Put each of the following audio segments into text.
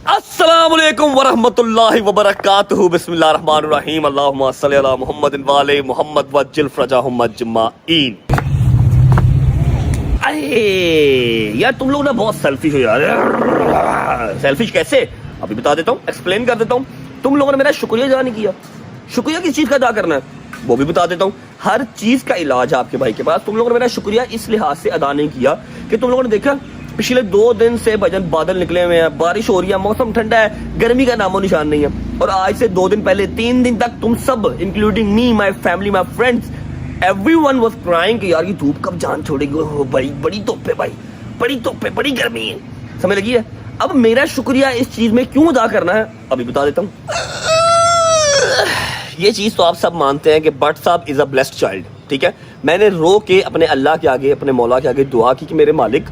अस्सलामुअलैकुम वरहमतुल्लाहि वबरकातुहू बिस्मिल्लाहिर्रहमानिर्रहीम अल्लाहुम्मा सल्ली अला मुहम्मदिन व आले मुहम्मद वज्जिल फरजाहुम अजमाइन। अरे यार तुम लोग ना बहुत सेल्फिश हो यार। सेल्फिश कैसे? अभी बता देता हूँ, एक्सप्लेन कर देता हूँ। तुम लोगों ने मेरा शुक्रिया अदा नहीं किया। शुक्रिया किस चीज का अदा करना है वो भी बता देता हूँ। हर चीज का इलाज आपके भाई के पास। तुम लोगों ने मेरा शुक्रिया इस लिहाज से अदा नहीं किया कि तुम लोगों ने देखा पिछले 2 दिन से भजन बादल निकले हुए हैं, बारिश हो रही है, मौसम ठंडा है, गर्मी का नामो निशान नहीं है। और आज से 2 दिन पहले 3 दिन तक तुम सब including me, my family, my friends, everyone was crying कि यार ये धूप कब जान छोड़ेगी। बड़ी धूप है भाई, बड़ी धूप है, बड़ी गर्मी है। समझ लगी है? अब मेरा शुक्रिया इस चीज में क्यों अदा करना है अभी बता देता हूँ। ये चीज तो आप सब मानते हैं कि भट्ट साहब इज अ ब्लेस्ड चाइल्ड। ठीक है, मैंने रो के अपने अल्लाह के आगे, अपने मौला के आगे दुआ की कि मेरे मालिक,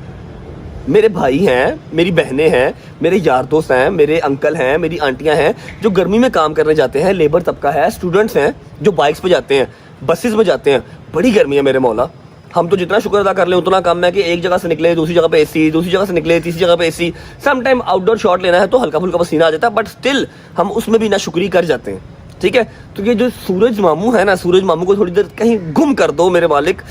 मेरे भाई हैं, मेरी बहनें हैं, मेरे यार दोस्त हैं, मेरे अंकल हैं, मेरी आंटियां हैं जो गर्मी में काम करने जाते हैं, लेबर तबका है, स्टूडेंट्स हैं जो बाइक्स पे जाते हैं, बसेस में जाते हैं। बड़ी गर्मी है मेरे मौला। हम तो जितना शुक्र अदा कर ले उतना कम है कि एक जगह से निकले दूसरी जगह पे एसी, दूसरी जगह से निकले तीसरी जगह पे AC. Some time outdoor shot लेना है तो हल्का फुल्का पसीना आ जाता है, बट स्टिल हम उसमें भी ना शुक्री कर जाते हैं। ठीक है, तो ये जो सूरज मामू है ना, सूरज मामू को थोड़ी देर कहीं गुम कर दो मेरे मालिक।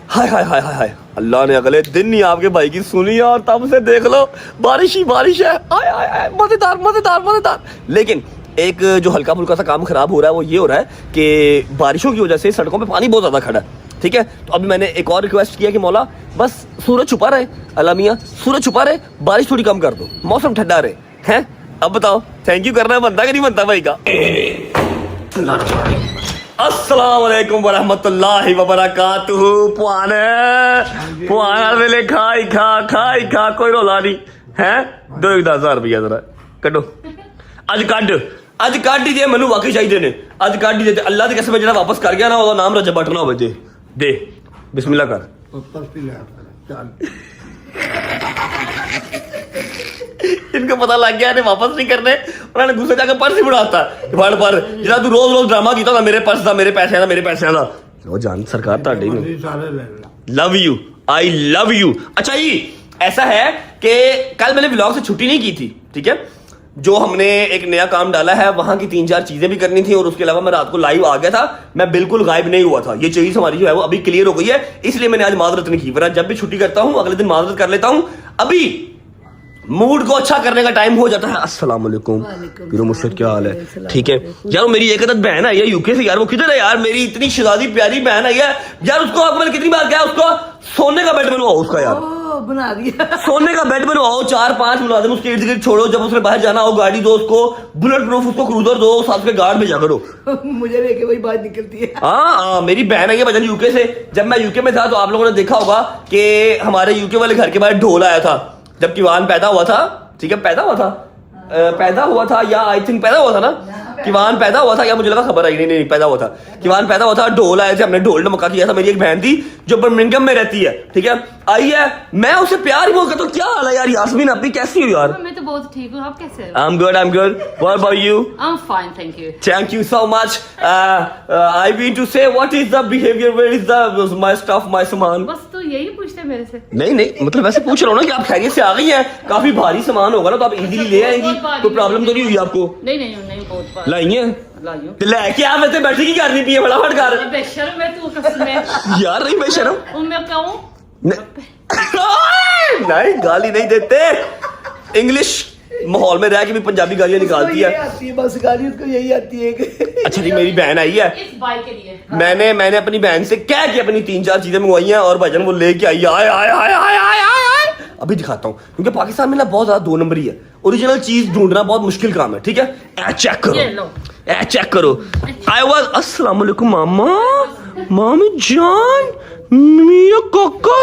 हाय हाय हाय हाय हाय, अल्लाह ने अगले दिन ही आपके भाई की सुनी और तब से देख लो बारिश ही बारिश है। हाय हाय हाय, मजेदार मजेदार मजेदार। लेकिन एक जो हल्का फुल्का सा काम खराब हो रहा है वो ये हो रहा है कि बारिशों की वजह से सड़कों पे पानी बहुत ज्यादा खड़ा है। ठीक है, तो अभी मैंने एक और रिक्वेस्ट किया कि मौला बस सूरज छुपा रहे, अल्लाह मियां सूरज छुपा रहे, बारिश थोड़ी कम कर दो, मौसम ठंडा रहे। हैं अब बताओ थैंक यू करना बनता कि नहीं बनता भाई का? अस्सलाम वालेकुम वरहमतुल्लाहि वबरकातुहू। पुआने वेले खाई खा कोई रोला नहीं है। 1000 रुपया जरा कड्डो, अज कड ही दे, मैनू वाकई चाहिए ने, अज कड ही दे। अल्लाह की कसम जेड़ा वापस कर गया ना ओदा नाम रजब बटना होवे। दे बिस्मिल्लाह कर। इनको पता लग गया वापस नहीं करने, उन्होंने गुस्से जाकर पर्स ही उड़ाता फड़ पर जिदा तू रोज रोज ड्रामा किया मेरे पर्स का, मेरे पैसे का, मेरे पैसे का। लो जान सरकार ताड़ी love you, I love you. अच्छा जी ऐसा है कि कल मैंने व्लॉग से छुट्टी नहीं की थी। ठीक है, जो हमने एक नया काम डाला है वहां की 3-4 चीजें भी करनी थी और उसके अलावा मैं रात को लाइव आ गया था, मैं बिल्कुल गायब नहीं हुआ था। ये चीज हमारी जो है वो अभी क्लियर हो गई है, इसलिए मैंने आज माजरत नहीं की। वरना जब भी छुट्टी करता हूं अगले दिन माजरत कर लेता हूं। अभी मूड को अच्छा करने का टाइम हो जाता है। अस्सलाम वालेकुम पीरो मुर्शिद, क्या हाल है? ठीक है यार, मेरी एक अदद बहन आई है यूके से यार, वो किधर है यार? मेरी इतनी शहजादी प्यारी बहन आई है यार, उसको मैंने कितनी बार कहा उसको सोने का बेड बनवाओ उसका यार, बना दिया सोने का बेड बनवाओ। 4-5 मुलाजिम उसके इर्द गिर्द छोड़ो, जब उसने बाहर जाना हो गाड़ी दो उसको, बुलेट प्रूफ उसको क्रूजर दो, साथ में गार्ड भेजा करो। मुझे लेके वही बात निकलती है। हाँ मेरी बहन है ये बजन यूके से। जब मैं यूके में था तो आप लोगों ने देखा होगा कि हमारे यूके वाले घर के बाहर ढोल आया था जब किवान पैदा हुआ था। ठीक है, पैदा हुआ था या आई थिंक पैदा हुआ था ना, किवान पैदा हुआ था या मुझे लगा खबर आई नहीं पैदा हुआ था। किवान पैदा हुआ था, ढोल आए थे, हमने ढोल मक्का किया था। मेरी एक बहन थी जो बर्मिंघम में रहती है। ठीक है, आई है, मैं उसे प्यार ही बहुत करता हूँ। क्या हाल है यार यास्मीन, आप भी कैसी हो यार? मैं तो बहुत ठीक हूँ, आप कैसे हो? I am good. What about you? I am fine, thank you so much. I mean to say what is the behaviour, where is the my stuff, my सामान? बस तो यही पूछते मेरे से। नहीं मतलब वैसे पूछ रहा हूँ ना कि आप खैरियत से आ गई हैं। काफी भारी सामान होगा ना तो आप इजीली ले आएंगी, कोई प्रॉब्लम तो नहीं हुई आपको? नहीं बहुत लाई है लेके आप वैसे बैठी की करनी पी है, फटाफट कर। बेशर्म है तू कसम में यार नहीं बेशर्म मैं कहूं नहीं, गाली नहीं देते। इंग्लिश माहौल में रह के भी पंजाबी गालियां निकालती है बस गाली उसको यही आती है। अच्छा जी मेरी बहन आई है, इस बाई के लिए मैंने अपनी बहन से कह के अपनी 3-4 चीजें मंगवाई हैं और भजन वो लेके आई है। आए अभी दिखाता हूँ क्योंकि पाकिस्तान में ना बहुत ज्यादा 2 नंबरी है। ओरिजिनल चीज ढूंढना बहुत मुश्किल काम है। ठीक है, चेक करो। आई वाज अस्सलाम वालेकुम मामी जान, मियां काका,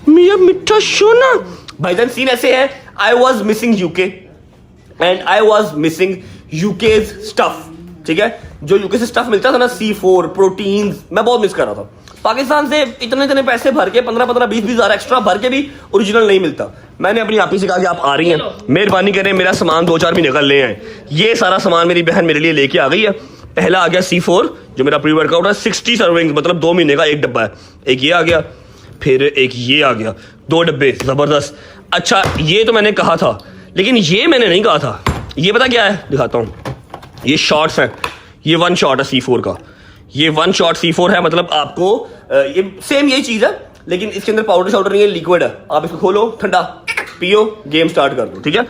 मियां मिठा सोना। भाईजान सीन ऐसे है, I was missing UK and I was missing UK's stuff. ठीक है, जो यूके से स्टफ मिलता था ना, C4 प्रोटीन्स, मैं बहुत मिस कर रहा था। पाकिस्तान से इतने पैसे भर के 15-20 हजार एक्स्ट्रा भर के भी ओरिजिनल नहीं मिलता। मैंने अपनी आपी से कहा कि आप आ रही हैं, मेहरबानी करें मेरा सामान 2-4 महीने का ले आए। ये सारा सामान मेरी बहन मेरे लिए लेके आ गई है। पहला आ गया C4 जो मेरा प्री वर्कआउट है, 60 सर्विंग्स मतलब 2 महीने का एक डब्बा है। एक ये आ गया, फिर एक ये आ गया, 2 डब्बे, जबरदस्त। अच्छा ये तो मैंने कहा था, लेकिन ये मैंने नहीं कहा था। ये पता क्या है, दिखाता हूँ, ये शॉट्स है, ये 1 शॉट है C4 का, ये 1 शॉट C4 है। मतलब आपको ये सेम यही चीज है, लेकिन इसके अंदर पाउडर शाउडर नहीं है, लिक्विड है। आप इसको खोलो, ठंडा पियो, गेम स्टार्ट कर दो, ठीक है।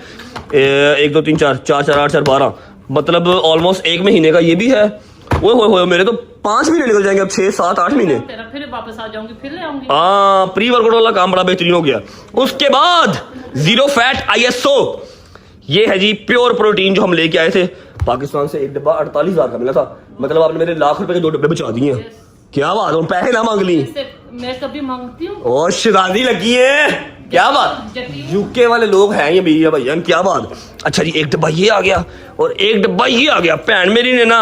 1 2 3 4 4 4 8 4 12, मतलब ऑलमोस्ट 1 महीने का ये भी है। वो हो मेरे तो 5 महीने निकल जाएंगे अब, 6 7 8 महीने। तेरा फिर वापस आ जाऊंगी, फिर ले आऊंगी। हाँ, प्री वर्कआउट वाला काम बड़ा बेहतरीन हो गया। उसके बाद 0 फैट ISO, ये है जी प्योर प्रोटीन जो हम लेके आए थे पाकिस्तान से। एक डब्बा 48,000 का मिला था। मतलब आपने मेरे लाख रुपए के 2 डब्बे बचा दिए हैं। क्या बात है, पैसे ना मांग ली। मैं कभी मांगती हूँ। और शराजी लगी है, क्या बात। यूके वाले लोग हैं ये भैया भैया, क्या बात। अच्छा जी, एक डब्बा ये आ गया और एक डब्बा ये आ गया। भैन मेरी ने ना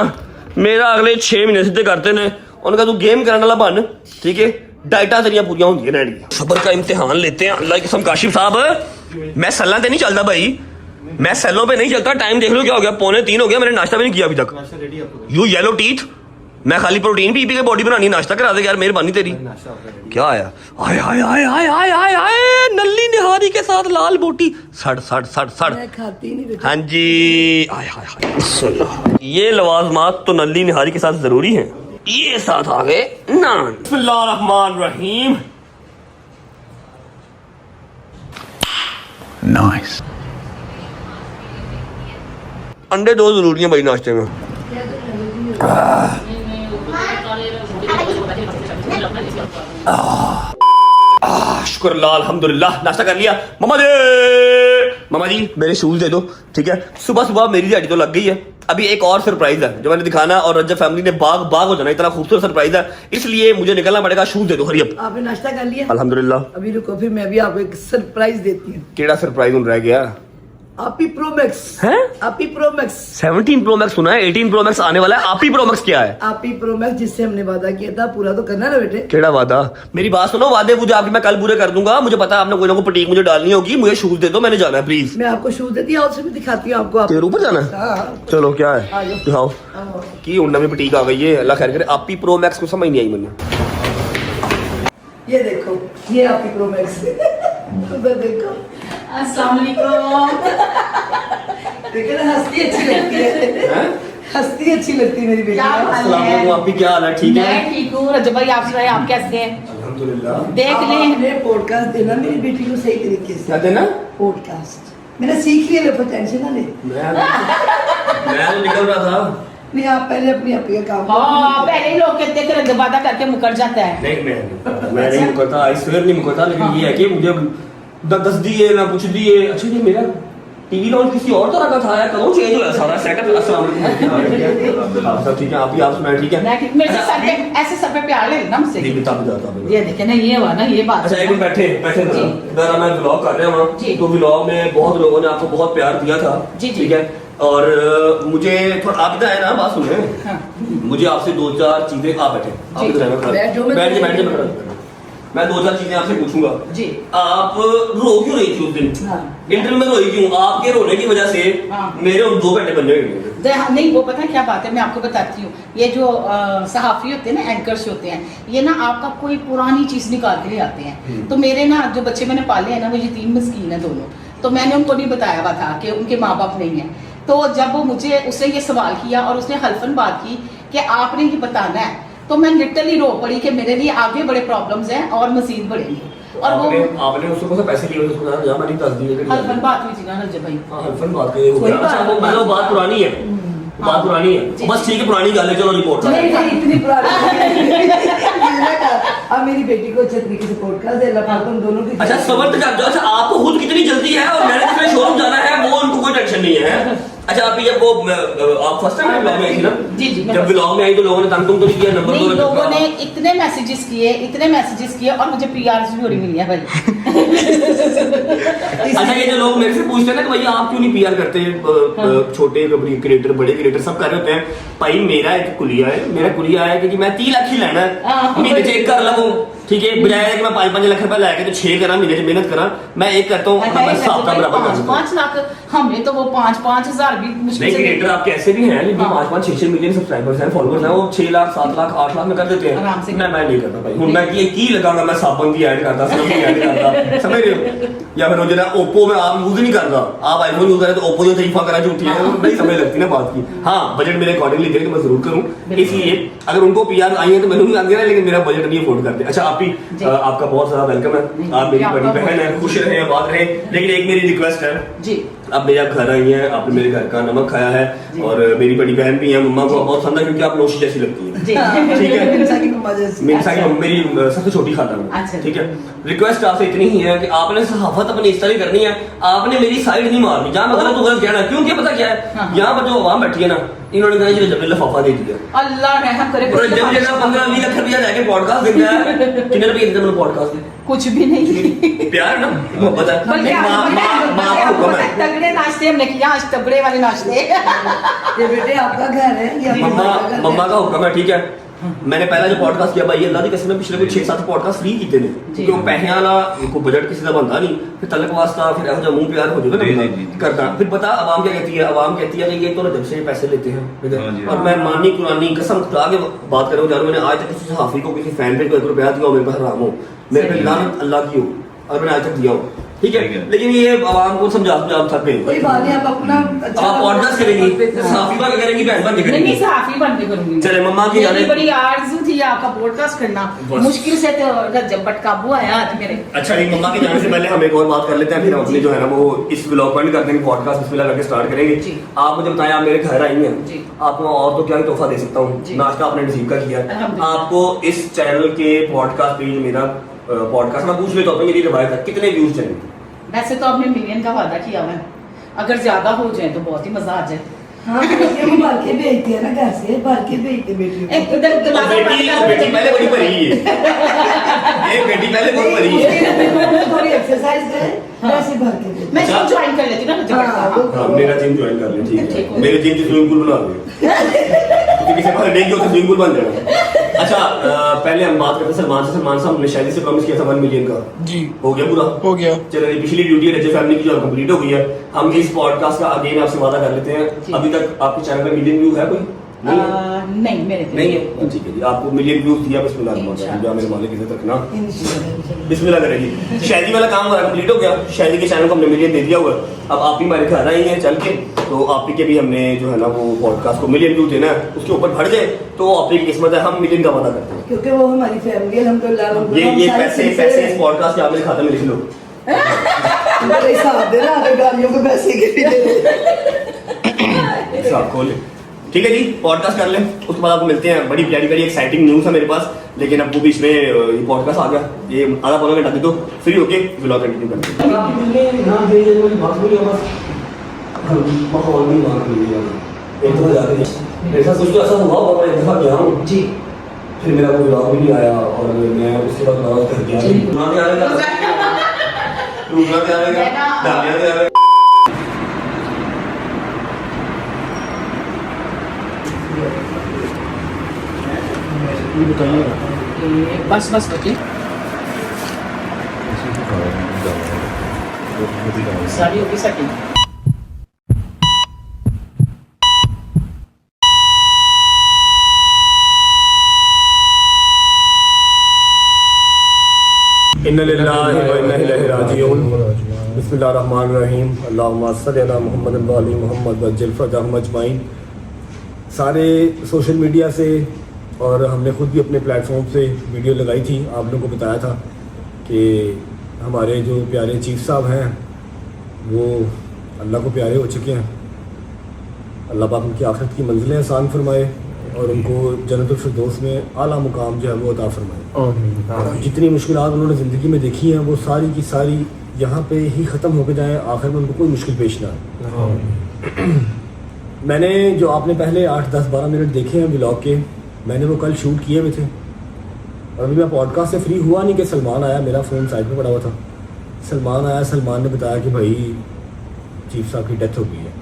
मेरा अगले 6 महीने सीधे करते ने। उनका तू गेम करने वाला बन, ठीक है, डाइटा तेरिया पूरियां होंगी रहनी। सबर का इम्तिहान लेते हैं अल्लाह की कसम। काशिफ साहब, मैं सल्ला पे नहीं चलता भाई, मैं सेलों पे नहीं चलता। टाइम देख लो क्या हो गया, 2:45 हो गया, मैंने नाश्ता भी नहीं किया अभी तक। यू येलो टीथ, मैं खाली प्रोटीन पी के बॉडी बनानी, नाश्ता करा दे यार, मेहरबानी तेरी। क्या आया, आय आय आय आय आय आय आय, नल्ली निहारी के साथ लाल बोटी, सड़ सड़ सड़ सड़। मैं खाती नहीं बेटा। हाँ जी, आय हाय हाय, बिस्मिल्लाह। ये लवाजमात तो नल्ली निहारी के साथ जरूरी हैं। ये साथ आ गए नान। बिस्मिल्लाहिर्रहमानिर्रहीम। Nice. अंडे 2 जरूरी हैं भाई नाश्ते में। शुक्र अल्लाह, अल्हम्दुलिल्लाह, नाश्ता कर लिया। मामा जी मेरे शूज दे दो, ठीक है। सुबह सुबह मेरी दिहाड़ी तो लग गई है। अभी एक और सरप्राइज है जो मैंने दिखाना, और रजब फैमिली ने बाग बाग हो जाना, इतना खूबसूरत सरप्राइज है, इसलिए मुझे निकलना पड़ेगा। शूज दे दो, हरी अप। आपने नाश्ता कर लिया? अल्हम्दुलिल्लाह। अभी रुको, फिर मैं भी आपको एक सरप्राइज देती हूँ। केड़ा सरप्राइज रह गया आपी प्रो मैक्स है। आपी प्रो मैक्स 17 प्रो मैक्स सुना है, 18 प्रो मैक्स आने वाला है। आप ही प्रो मैक्स क्या है? आपी प्रो मैक्स जिससे हमने वादा किया था पूरा तो करना ना बेटे। केड़ा वादा? मेरी बात सुनो, वादे मुझे आपके मैं कल पूरे कर दूंगा। मुझे पता है आपने कोई ना कोई पटीक मुझे डालनी होगी। मुझे शूज दे दो, मैंने जाना है प्लीज। मैं आपको शूज देती हूँ, और से भी दिखाती हूँ आपको। तेरे ऊपर जाना है? हाँ। चलो क्या है, आ जाओ। दिखाओ आओ। की उन्ना में पटीक आ गई है। अल्लाह खैर करे। आप ही प्रो मैक्स को समझ नहीं आई मुझे। ये देखो, ये आपकी प्रो मैक्स उधर देखो। अस्सलाम वालेकुम। देखो ना, हंसती अच्छी लगती है। हंसती अच्छी लगती है मेरी बेटी। क्या हाल अस्सलाम है? वालेकुम, आप भी क्या हाल है? ठीक है, मैं ठीक हूँ रजब भाई, आप सुनाए, आप कैसे हैं? अल्हम्दुलिल्लाह। देख लें। आपने पॉडकास्ट देना मेरी बेटी को सही तरीके से। क्या देना? पॉडकास्ट मैंने सीख लिया, लेकिन टेंशन ना ले। मैं तो निकल रहा था। नहीं, आप पहले अपनी अपनी का काम हाँ, पहले ही लोग कहते हैं कि रजब वादा करके मुकर जाता है। नहीं, मैं नहीं मुकरता, आई स्वेयर नहीं मुकरता। लेकिन ये है कि मुझे दस दिए ना कुछ दिए। अच्छा जी, मेरा टीवी लॉन्च किसी और तरह का था यार, करो चेंज हुआ सारा सेटअप। अस्सलाम वालेकुम। आप सब ठीक है? आप ही आप सुनाए, ठीक है? मैं मेरे से सर पे ऐसे सर पे प्यार ले लेना मुझसे। नहीं, बता जाता ये देखे ना, ये हुआ ना, ये बात। अच्छा, एक मिनट बैठे बैठे जी। जरा मैं व्लॉग कर रहा हूँ जी। तो व्लॉग में बहुत लोगों ने आपको बहुत प्यार दिया था, जी, जी। ठीक है। और मुझे थोड़ा आप इधर आए ना, बात सुने। हाँ। मुझे आपसे 2-4 चीजें, आप बैठे, आप जी। इधर आए, मैं खड़ा- बैठो, मैं- बैठ के मैं 2-4 चीजें आपसे पूछूंगा। जी। आप रो क्यों रही थी उस दिन? हाँ। इंटरव्यू में रोई क्यों? आपके रोने की वजह से हाँ। मेरे 2 घंटे बन जाएंगे। नहीं, वो पता है क्या बात है, मैं आपको बताती हूँ। ये जो सहाफी होते हैं ना, एंकर्स होते हैं, ये ना आपका कोई पुरानी चीज निकाल के ले आते हैं। तो मेरे ना जो बच्चे मैंने पाले हैं ना, वो यतीम मिस्कीन है दोनों। तो मैंने उनको नहीं बताया हुआ था कि उनके माँ बाप नहीं है। तो जब वो मुझे उसने ये सवाल किया और उसने हल्फन बात की कि आपने ये बताना है, तो मैं लिटरली रो पड़ी कि मेरे लिए आगे बड़े प्रॉब्लम्स हैं और मजीद बढ़ेंगे। और वो आपने उसको कौन सा पैसे लिए उसको ना जमा नहीं कर दिए? हल्फन बात हुई थी ना रजब भाई। हाँ, हल्फन बात के हो कोई गया। अच्छा, वो मतलब बात पुरानी है, बात पुरानी है। जी। बस ठीक है, पुरानी गल है, चलो रिपोर्ट। नहीं नहीं, इतनी पुरानी अब मेरी बेटी को अच्छे तरीके से पॉडकास्ट दे, अल्लाह पाक तुम दोनों की। अच्छा, सबर तो कर जाओ। अच्छा, आपको खुद कितनी जल्दी है और मैंने जिसमें शोरूम जाना है वो उनको कोई टेंशन नहीं है। अच्छा, आप जब वो आप फर्स्ट टाइम ब्लॉग में आई थी ना? जी, जी, मैं जब first- ब्लॉग में आई तो लोगों ने तंग तुम तो नहीं किया? नंबर नहीं, दो लोगों ने इतने मैसेजेस किए और मुझे पीआर भी बड़ी मिली है भाई। अच्छा, ये जो लोग मेरे से पूछते हैं ना कि भैया आप क्यों नहीं पीआर करते? छोटे क्रिएटर, बड़े क्रिएटर सब कर रहे होते हैं। भाई मेरा एक कुलिया है, मेरा कुलिया है कि मैं 3 लाख ही लेना है, महीने चेक कर लगूं, ठीक है। बजाय कि मैं 5-5 लाख रुपए लाके तो 6 करा, महीने से मेहनत करा, मैं एक करता हूँ, मैं 7 बराबर कर दूं। 5 लाख, हमें तो वो 5-5 हजार घर भी मुश्किल नहीं से क्रिएटर आपके ऐसे भी हैं जिनके हाँ। 5-6 मिलियन सब्सक्राइबर्स हैं, फॉलोअर्स हैं, वो 6 लाख 7 लाख 8 लाख में कर देते आराम हैं। से। मैं नहीं करता भाई, हूं मैं ये की लगाऊंगा, मैं साबुन की ऐड करता, सिर्फ की ऐड करता, समझ रहे हो? या फिर वो जरा ओप्पो में आप यूज नहीं करता, आप आईफोन यूज करें तो ओप्पो जो तरीफा करा झूठी है, वो नहीं समझ लगती ना बात की। हाँ, बजट मेरे अकॉर्डिंगली दे तो मैं जरूर करूँ, इसलिए अगर उनको पीआर आई है तो मैंने भी आगे ना, लेकिन मेरा बजट नहीं अफोर्ड करते। अच्छा आप भी जी। आपका बहुत सारा वेलकम है, आप मेरी बड़ी बहन है, खुश रहें आबाद रहें, लेकिन एक मेरी रिक्वेस्ट है, जी आप मेरे घर आई हैं, आपने मेरे घर का नमक खाया है, और मेरी बड़ी बहन भी है, मम्मा को बहुत पसंद है क्योंकि आप नौशी जैसी लगती हैं। जी ठीक है। मिर्जा की मम्मा जैसी। मेरी सारी मेरी सबसे छोटी खाता हूँ। अच्छा। ठीक है, रिक्वेस्ट आपसे इतनी ही है कि आपने सहाफत अपनी इस तरह करनी है, आपने मेरी साइड नहीं मारनी, जहाँ मैं गलत तो गलत कहना, क्योंकि पता क्या है, हाँ। यहाँ पर जो आवाम बैठी है ना, इन्होंने कहा ये जब लिफाफा दे दिया, अल्लाह रहम करे। और जब जगह 15-20 लाख रुपया जाके पॉडकास्ट देता है, कितने रुपये देते हैं पॉडकास्ट में? कुछ भी नहीं। प्यार है ना, मोहब्बत है, बल्कि माँ का हुक्म है। तगड़े नाश्ते हमने किया आज, तगड़े वाले नाश्ते। ये बेटे आपका घर है, ये आपका मम्मा घर है। मम्मा का हुक्म है, ठीक है। मैंने पहला जो पॉडकास्ट किया भाई अल्लाह की कसम, पिछले कोई 6-7 पॉडकास्ट फ्री कीते ने, क्योंकि वो पैसे वाला को बजट किसी का बनता नहीं, फिर तलक वास्ता, फिर ऐसा मुंह प्यार हो जाता ना करता, फिर पता अवाम क्या कहती है, अवाम कहती है कि ये तो जब से पैसे लेते हैं, और मैं मानी कुरानी कसम खुदा के बात कर रहा हूँ, जानो मैंने आज तक किसी सहाफी को, किसी फैन पेज को 1 रुपया दिया हो मेरे पास हराम हो, मेरे पे लानत अल्लाह की हो, और मैंने आज तक दिया हो, ठीक है। लेकिन ये आवाम को समझा थक गए। कोई बात नहीं, आप अपना अब आप पॉडकास्ट करेंगी, सहाफी बन के करेंगी, बहन बन के नहीं करेंगी। नहीं सहाफी बन के करूंगी। चले मम्मा की मेरी जाने- बड़ी आरज़ू थी आपका पॉडकास्ट करना, बस। मुश्किल से तो रजब बट काबू आया आज मेरे। अच्छा नहीं, मम्मा के जाने से पहले हम एक और बात कर लेते हैं, फिर हम अपनी जो है ना वो इस व्लॉग पॉइंट करते हैं, पॉडकास्ट बिस्मिल्लाह करके स्टार्ट करेंगे। जी। आप मुझे बताएं, आप मेरे घर आई हैं, जी। आपको और तो क्या ही तोहफा दे सकता हूँ, जी। नाश्ता आपने रिसीव कर लिया, अल्हम्दुलिल्लाह। आपको इस चैनल के पॉडकास्ट पेज मेरा पॉडकास्ट मैं पूछ लेता हूँ, मेरी रिवायत है कितने व्यूज चाहिए? वैसे तो आपने मिलियन का वादा किया हुआ है, अगर ज्यादा हो जाए तो बहुत ही मजा आ जाए। हाँ, ये वो भर के भेजती है ना घर से, भर के भेजते बेटी को। एक उधर दरवाजा बंद कर बेटी पहले बड़ी भरी है, एक बेटी पहले बहुत भरी है। थोड़ी एक्सरसाइज करे, वैसे भर के भेजते। मैं जिम ज्वाइन कर लेती हूँ ना रजब बट हाँ, काबू। हाँ, मेरा जिम ज्वाइन कर लें, ठीक ठीक है, हो। मेरे जिम की स्विमिंग पूल बना दो, क्योंकि किसी पास डेंगू तो स्विमिंग पूल बन जाएगा। अच्छा पहले हम बात करते हैं सलमान से। सलमान साहब ने शायद से प्रॉमिस किया था 1 मिलियन का, जी हो गया पूरा? हो गया। चलो ये पिछली ड्यूटी रजे फैमिली की जो कंप्लीट हो गई है, हम इस पॉडकास्ट का अगेन आपसे वादा कर लेते हैं। जी। अभी तक आपके चैनल में मिलियन व्यू है कोई? नहीं है? नहीं मेरे को नहीं है, ठीक है जी, आपको मिलियन व्यूज दिया, बिस्मिल्लाह इंशाल्लाह। मेरे मालिक इज्जत रखना, इंशाल्लाह। बिस्मिल्लाह करेगी। शादी वाला काम हमारा कंप्लीट हो गया, शादी के चैनल को हमने मिलियन दे दिया हुआ है। अब आप ही हमारे घर आई हैं चल के, तो आप ही के भी हमने जो है ना वो पॉडकास्ट को मिलियन व्यू देना है, उसके ऊपर बढ़ जाए तो आप ही की किस्मत है, हम मिलियन का वादा करते हैं। क्योंकि वो हमारी फैमिली अल्हम्दुलिल्लाह। ये पैसे इस पॉडकास्ट के आप मेरे खाते में लिख लो। मेरे हिसाब दे ना, अगर गालियों के पैसे के लिए हिसाब खोल ले। ठीक है जी, पॉडकास्ट कर लें, उसके बाद आपको मिलते हैं। बड़ी प्यारी प्यारी एक्साइटिंग न्यूज़ है मेरे पास, लेकिन अब वो बीच में ये पॉडकास्ट आ गया, ये आधा पौना घंटा दे दो, फ्री होके व्लॉग कंटिन्यू करते हैं। ऐसा कुछ तो ऐसा हुआ होगा, मैं एक दफा गया हूँ जी। फिर मेरा कोई व्लॉग भी नहीं आया, और मैं उसके बाद व्लॉग कर गया। रुकना नहीं आएगा, रुकना नहीं आएगा, डालियाँ नहीं आएगा। ये बताइए बस बस बच्चे सारी होगी सेटिंग। इन्ना लिल्लाहि व इन्ना इलैहि राजिऊन। बिस्मिल्लाहिर्रहमानिर्रहीम। अल्लाहुम्मा सल्लि अला मुहम्मद व अली मुहम्मद वज्जिल फरजहम अजमाइन। सारे सोशल मीडिया से और हमने खुद भी अपने प्लेटफॉर्म से वीडियो लगाई थी, आप लोगों को बताया था कि हमारे जो प्यारे चीफ साहब हैं वो अल्लाह को प्यारे हो चुके हैं। अल्लाह पाक उनकी आखिरत की मंजिलें आसान फरमाए और उनको जन्नतुल फिरदौस में आला मुकाम जो है वो अता फरमाए। जितनी मुश्किलात उन्होंने ज़िंदगी में देखी हैं वो सारी की सारी यहाँ पे ही ख़त्म होकर जाएँ, आखिर में उनको कोई मुश्किल पेश ना आए। मैंने जो आपने पहले 8, 10, 12 मिनट देखे हैं व्लॉग के, मैंने वो कल शूट किए हुए थे, और अभी मैं पॉडकास्ट से फ्री हुआ नहीं कि सलमान आया, मेरा फ़ोन साइड पे पड़ा हुआ था। सलमान आया, सलमान ने बताया कि भाई चीफ साहब की डेथ हो गई है,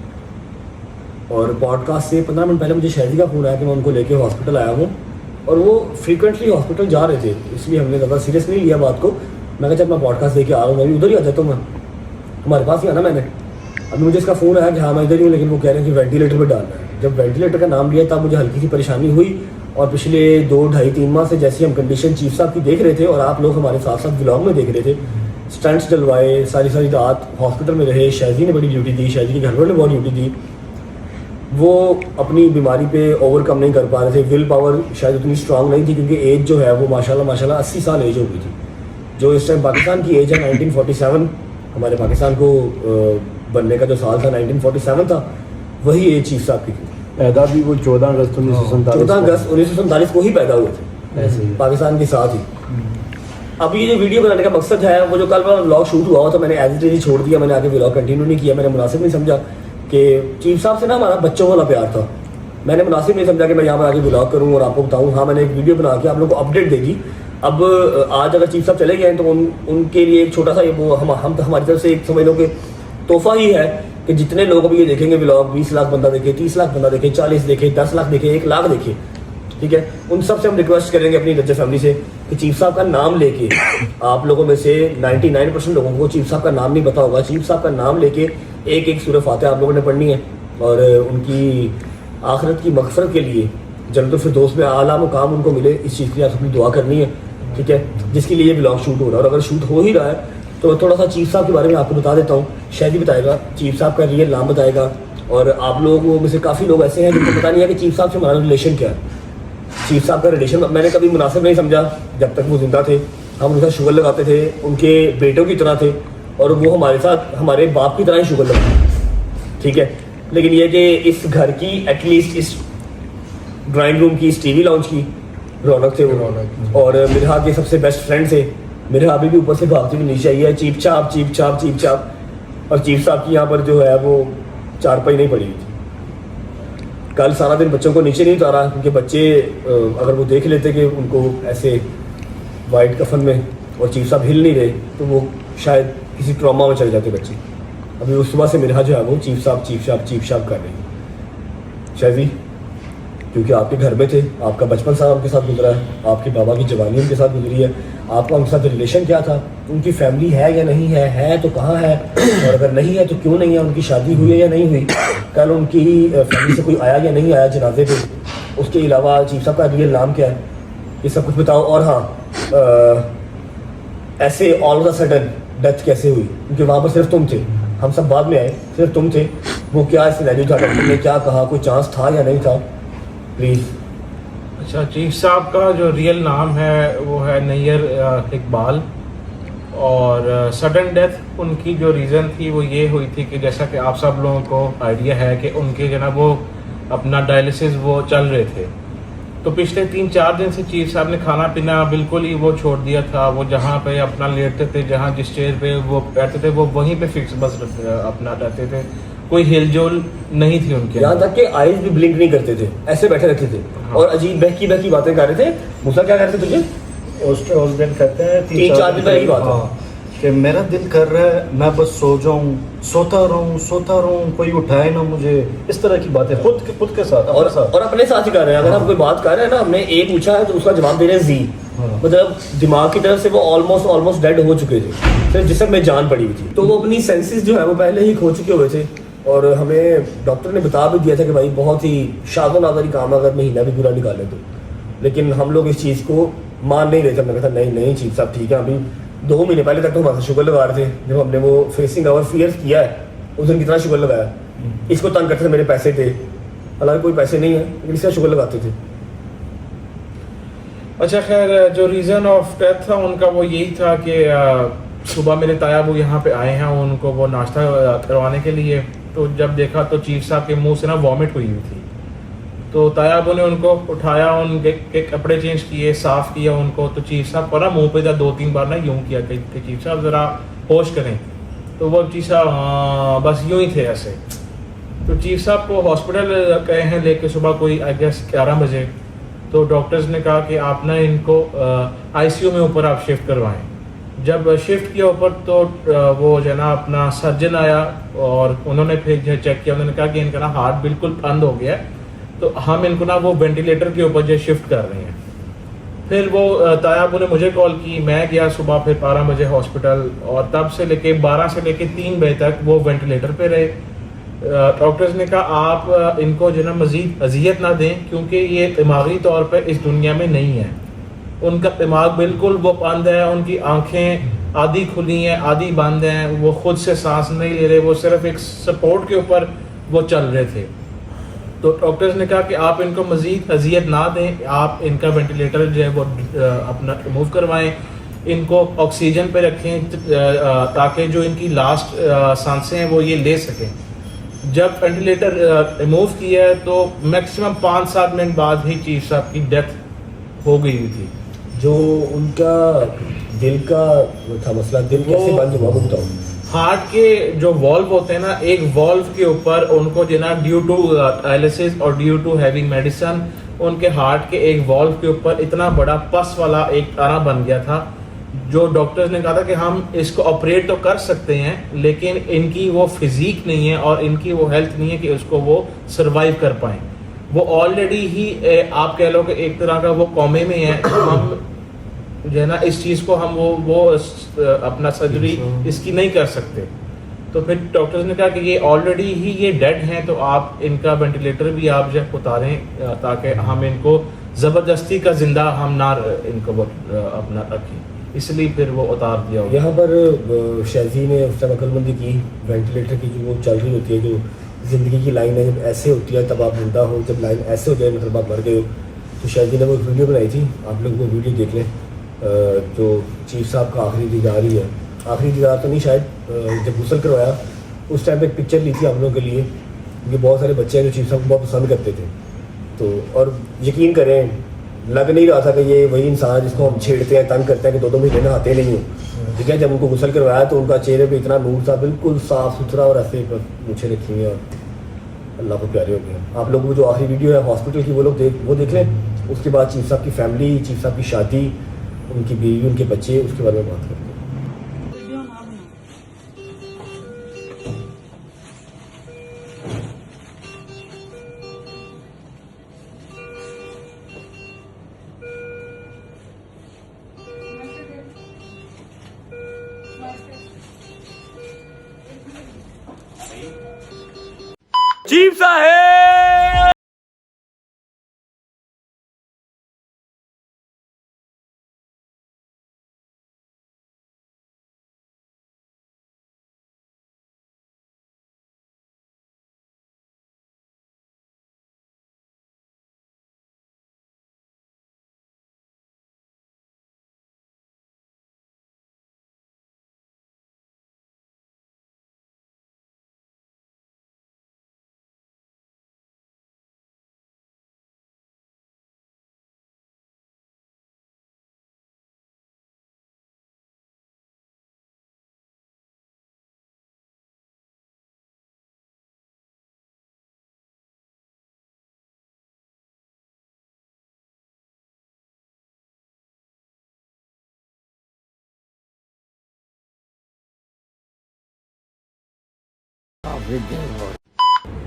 और पॉडकास्ट से 15 मिनट पहले मुझे शहरी का फ़ोन आया कि मैं उनको लेके हॉस्पिटल आया हूँ, और वो फ्रीक्वेंटली हॉस्पिटल जा रहे थे, इसलिए हमने ज़्यादा सीरियस नहीं लिया बात को। मैं कहा जब मैं पॉडकास्ट लेके आ रहा हूँ मैं भी उधर ही आ जाता हूँ, मैं हमारे पास ही आना, मैंने अभी मुझे इसका फ़ोन आया कि हाँ मैं इधर ही हूँ, लेकिन वो कह रहे हैं कि वेंटिलेटर पर डालना है। जब वेंटिलेटर का नाम लिया तब मुझे हल्की सी परेशानी हुई, और पिछले 2-2.5-3 माह से जैसी हम कंडीशन चीफ साहब की देख रहे थे और आप लोग हमारे साथ साथ व्लॉग में देख रहे थे, स्टंट्स डलवाए, सारी रात हॉस्पिटल में रहे, शायजी ने बड़ी ड्यूटी दी, शायजी के घर वालों ने बहुत ड्यूटी दी, वो अपनी बीमारी पे ओवरकम नहीं कर पा रहे थे। विल पावर शायद उतनी स्ट्रांग नहीं थी, क्योंकि एज जो है वो माशाल्लाह 80 साल एज हो गई थी। जो इस टाइम पाकिस्तान की एज है 1947, हमारे पाकिस्तान को बनने का जो साल था 1947 था, वही एज चीफ साहब की थी। पैदा भी वो 14 अगस्त 1947 को ही पैदा हुए थे, ऐसे ही। पाकिस्तान के साथ ही। अब ये जो वीडियो बनाने का मकसद है, वो जो कल वाला व्लॉग शूट हुआ था मैंने एज इट इज छोड़ दिया, मैंने आगे व्लॉग कंटिन्यू नहीं किया। मैंने मुनासिब नहीं समझा कि चीफ साहब से ना हमारा बच्चों वाला प्यार था, मैंने मुनासिब नहीं समझा कि मैं यहाँ पर आगे व्लॉग करूँ और आपको बताऊँ। हाँ, मैंने एक वीडियो बना के आप लोगों को अपडेट देगी। अब आज अगर चीफ साहब चले गए हैं तो उनके लिए एक छोटा सा वो हम हमारी तरफ से एक समझ लो कि तोहफा ही है कि जितने लोग अभी ये देखेंगे व्लॉग, 20 लाख बंदा देखे, 30 लाख बंदा देखे, 40 देखे, 10 लाख देखे, 1 लाख देखे, ठीक है, उन सब से हम रिक्वेस्ट करेंगे अपनी रज्जा फैमिली से कि चीफ साहब का नाम लेके, आप लोगों में से 99% लोगों को चीफ साहब का नाम नहीं पता होगा, चीफ साहब का नाम लेके एक सूरह फातिहा आप लोगों ने पढ़नी है और उनकी आखिरत की मगफरत के लिए जन्नतुल फिरदौस में आला मुकाम उनको मिले, इस चीज़ के लिए आप अपनी दुआ करनी है, ठीक है, जिसके लिए ये ब्लॉग शूट हो रहा है। और अगर शूट हो ही रहा है तो थोड़ा सा चीफ साहब के बारे में आपको बता देता हूँ। शायद ही बताएगा, चीफ साहब का रियल नाम बताएगा, और आप लोगों में से काफ़ी लोग ऐसे हैं जिनको पता नहीं है कि चीफ साहब से हमारा रिलेशन क्या है। चीफ साहब का रिलेशन मैंने कभी मुनासिब नहीं समझा, जब तक वो जिंदा थे हम उनका शुगर लगाते थे, उनके बेटों की तरह थे, और वो हमारे साथ हमारे बाप की तरह ही शुगर लगाते, ठीक है। लेकिन ये कि इस घर की एटलीस्ट इस ड्राइंग रूम की, इस टीवी लाउंज की रौनक थे वो, और मिरहा के सबसे बेस्ट फ्रेंड थे। मिरहा अभी भी ऊपर से भागती हुई नीचे आई है, चीप चाप चीप चाप चीप चाप, और चीफ साहब की यहाँ पर जो है वो चारपाई नहीं पड़ी हुई थी। कल सारा दिन बच्चों को नीचे नहीं उतारा, क्योंकि बच्चे अगर वो देख लेते कि उनको ऐसे वाइट कफन में और चीफ साहब हिल नहीं रहे तो वो शायद किसी ट्रॉमा में चले जाते बच्चे। अभी उस सुबह से मिरहा जो है वो चीफ साहब कर रही है। शायद क्योंकि आपके घर में थे, आपका बचपन सारा उनके साथ गुजरा है, आपके बाबा की जवानी उनके साथ गुजरी है, आपका उनके साथ रिलेशन क्या था, उनकी फैमिली है या नहीं है तो कहाँ है, और अगर नहीं है तो क्यों नहीं है, उनकी शादी हुई है या नहीं हुई, कल उनकी फैमिली से कोई आया या नहीं आया जनाजे पे, उसके अलावा चीफ साहब का रियल नाम क्या है, ये सब कुछ बताओ। और हाँ, ऐसे all of the sudden death कैसे हुई, क्योंकि वहाँ पर सिर्फ तुम थे, हम सब बाद में आए, सिर्फ तुम थे, वो क्या सिनेरियो था, डॉक्टर ने क्या कहा, कोई चांस था या नहीं था, प्लीज़। अच्छा, चीफ साहब का जो रियल नाम है वो है नैयर इकबाल, और सडन डेथ उनकी जो रीज़न थी वो ये हुई थी कि जैसा कि आप सब लोगों को आइडिया है कि उनके जो ना वो अपना डायलिसिस वो चल रहे थे, तो पिछले 3-4 दिन से चीफ साहब ने खाना पीना बिल्कुल ही वो छोड़ दिया था। वो जहाँ पे अपना लेटते थे, जहाँ जिस चेयर पे वो बैठते थे वो वहीं पे फिक्स बस अपना रहते थे, कोई हिलजोल नहीं थी उनके। यहाँ तक कि आईज भी ब्लिंक नहीं करते थे, ऐसे बैठे रहते थे। हाँ। और अजीब बहकी बातें कर रहे थे। मूसा क्या करते तुझे? ऑस्ट्रेलियन कहते हैं 3-4 दिन पहले की बात है कि मेरा दिल कर रहा है मैं बस सो जाऊं, सोता रहूं, कोई उठाए ना मुझे, इस तरह की बातें खुद के साथ और अपने साथ ही कर रहे हैं। अगर हम कोई बात कर रहे हैं ना, हमने एक पूछा है तो उसका जवाब दे रहे हैं जी। मतलब दिमाग की तरफ से वो ऑलमोस्ट डेड हो चुके थे, सिर्फ जिस्म में जान पड़ी हुई थी, तो वो अपनी सेंसेस जो है वो पहले ही खो चुके हुए थे। और हमें डॉक्टर ने बता भी दिया था कि भाई बहुत ही शादो नादारी काम अगर महीना भी पूरा निकाले तो, लेकिन हम लोग इस चीज़ को मान नहीं रहे थे। हमने कहा नहीं चीफ साहब ठीक है, अभी 2 महीने पहले तक तो हमारे शुगर लगा रहे थे, जब हमने वो फेसिंग आवर फियर्स किया है उस दिन कितना शुगर लगाया, इसको तंग करते थे, मेरे पैसे थे, हालांकि कोई पैसे नहीं है लेकिन इसका शुगर लगाते थे। अच्छा, खैर जो रीज़न ऑफ डेथ था उनका वो यही था कि सुबह मेरे ताया वो यहाँ पे आए हैं उनको वो नाश्ता करवाने के लिए, तो जब देखा तो चीफ साहब के मुंह से ना वॉमिट हुई थी, तो तायाबों ने उनको उठाया, उनके कपड़े चेंज किए, साफ़ किया उनको, तो चीफ साहब को ना मुँह पे 2-3 बार ना यूँ किया कि चीफ साहब ज़रा होश करें, तो वो चीफ साहब हाँ बस यूँ ही थे ऐसे। तो चीफ साहब को हॉस्पिटल गए हैं लेके सुबह कोई आई गेस 11 बजे, तो डॉक्टर्स ने कहा कि आप ना इनको आईसीयू में ऊपर आप शिफ्ट करवाएं। जब शिफ्ट किया ऊपर तो वो जो ना अपना सर्जन आया और उन्होंने फिर जो चेक किया, उन्होंने कहा कि इनका ना हार्ट बिल्कुल बंद हो गया है, तो हम इनको ना वो वेंटिलेटर के ऊपर जो शिफ्ट कर रहे हैं। फिर वो तायाबू ने मुझे कॉल की, मैं गया सुबह फिर 12 बजे हॉस्पिटल, और तब से लेके 12 से लेके 3 बजे तक वो वेंटिलेटर पे रहे। डॉक्टर्स ने कहा आप इनको जो ना मज़ीद अजियत ना दें, क्योंकि ये दिमागी तौर पे इस दुनिया में नहीं है। उनका दिमाग बिल्कुल वो बंद है, उनकी आंखें आधी खुली हैं आधी बंद हैं, वो खुद से सांस नहीं ले रहे, वो सिर्फ एक सपोर्ट के ऊपर वो चल रहे थे। तो डॉक्टर्स ने कहा कि आप इनको मज़ीद अजियत ना दें, आप इनका वेंटिलेटर जो है वो अपना रिमूव करवाएं, इनको ऑक्सीजन पे रखें ताकि जो इनकी लास्ट सांसें हैं वो ये ले सकें। जब वेंटिलेटर रिमूव किया है तो मैक्सिमम 5-7 मिनट बाद ही चीफ साहब की डेथ हो गई हुई थी। जो उनका दिल का वो था मसला, दिल कैसे बंद हुआ वो बताओ। हार्ट के जो वॉल्व होते हैं ना, एक वॉल्व के ऊपर उनको जो ना ड्यू टू डायलिसिस और ड्यू टू हैविंग मेडिसिन, उनके हार्ट के एक वॉल्व के ऊपर इतना बड़ा पस वाला एक तारा बन गया था, जो डॉक्टर्स ने कहा था कि हम इसको ऑपरेट तो कर सकते हैं, लेकिन इनकी वो फिजिक नहीं है और इनकी वो हेल्थ नहीं है कि उसको वो सरवाइव कर पाएं। वो ऑलरेडी ही आप कह लो कि एक तरह का वो कॉमे में है। हम जो है ना इस चीज़ को हम वो अपना सर्जरी इसकी नहीं कर सकते। तो फिर डॉक्टर्स ने कहा कि ये ऑलरेडी ही ये डेड हैं, तो आप इनका वेंटिलेटर भी आप जो उतारें ताकि हम इनको ज़बरदस्ती का जिंदा हम ना इनको वो अपना रखें, इसलिए फिर वो उतार दिया। यहाँ पर शहजी ने उस टाइम अकलमंदी की, वेंटिलेटर की जो वो चल रही होती है, जो ज़िंदगी की लाइन है, जब ऐसे होती है तब आप जिंदा हो, जब लाइन ऐसे हो जाए मतलब आप मर गए हो। तो शहजी ने वो एक वीडियो बनाई थी, आप लोग वो वीडियो देख लें। जो चीफ साहब का आखिरी दीदार ही है, आखिरी दीदार तो नहीं शायद, जब गुसल करवाया उस टाइम पे एक पिक्चर ली थी आप लोगों के लिए, क्योंकि बहुत सारे बच्चे हैं जो चीफ साहब को बहुत पसंद करते थे। तो और यकीन करें लग नहीं रहा था कि ये वही इंसान जिसको हम छेड़ते हैं, तंग करते हैं कि 2-2 महीने नहाते नहीं हो। ठीक है, जब उनको गुसल करवाया तो उनका चेहरे पे इतना नूर था, बिल्कुल साफ़ सुथरा और ऐसे मुझे रखी हुई और अल्लाह को प्यारे हो गए। आप लोगों को जो आखिरी वीडियो है हॉस्पिटल की वो देख लें। उसके बाद चीफ साहब की फैमिली, चीफ साहब की शादी, उनकी बीवी, उनके बच्चे, उसके बारे में बात करते हैं। चीफ साहब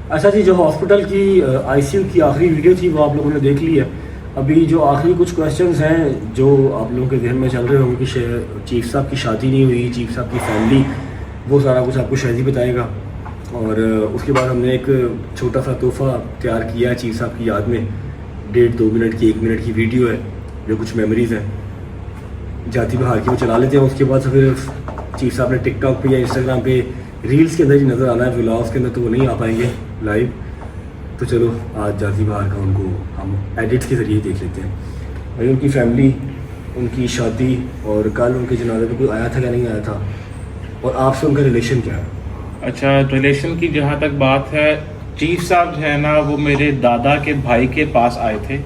अच्छा जी, जो हॉस्पिटल की आईसीयू की आखिरी वीडियो थी वो आप लोगों ने देख ली है। अभी जो आखिरी कुछ क्वेश्चंस हैं जो आप लोगों के जहन में चल रहे होंगे कि चीफ साहब की शादी नहीं हुई, चीफ साहब की फैमिली, वो सारा कुछ आपको शहजी बताएगा। और उसके बाद हमने एक छोटा सा तोहफ़ा तैयार किया है चीफ साहब की याद में। 1.5-2 मिनट की 1 मिनट की वीडियो है जो कुछ मेमोरीज़ हैं, जाती बहार की वो चला लेते हैं। उसके बाद फिर चीफ साहब ने टिकटॉक पे या इंस्टाग्राम पे रील्स के अंदर ही नज़र आना है, व्लॉग्स के अंदर तो वो नहीं आ पाएंगे लाइव। तो चलो आज जाती बहार का उनको हम एडिट्स के ज़रिए देख लेते हैं। भाई उनकी फैमिली, उनकी शादी और कल उनके जनाजे पे कोई आया था क्या नहीं आया था, और आपसे उनका रिलेशन क्या है? अच्छा, रिलेशन की जहाँ तक बात है, चीफ साहब जो है ना वो मेरे दादा के भाई के पास आए थे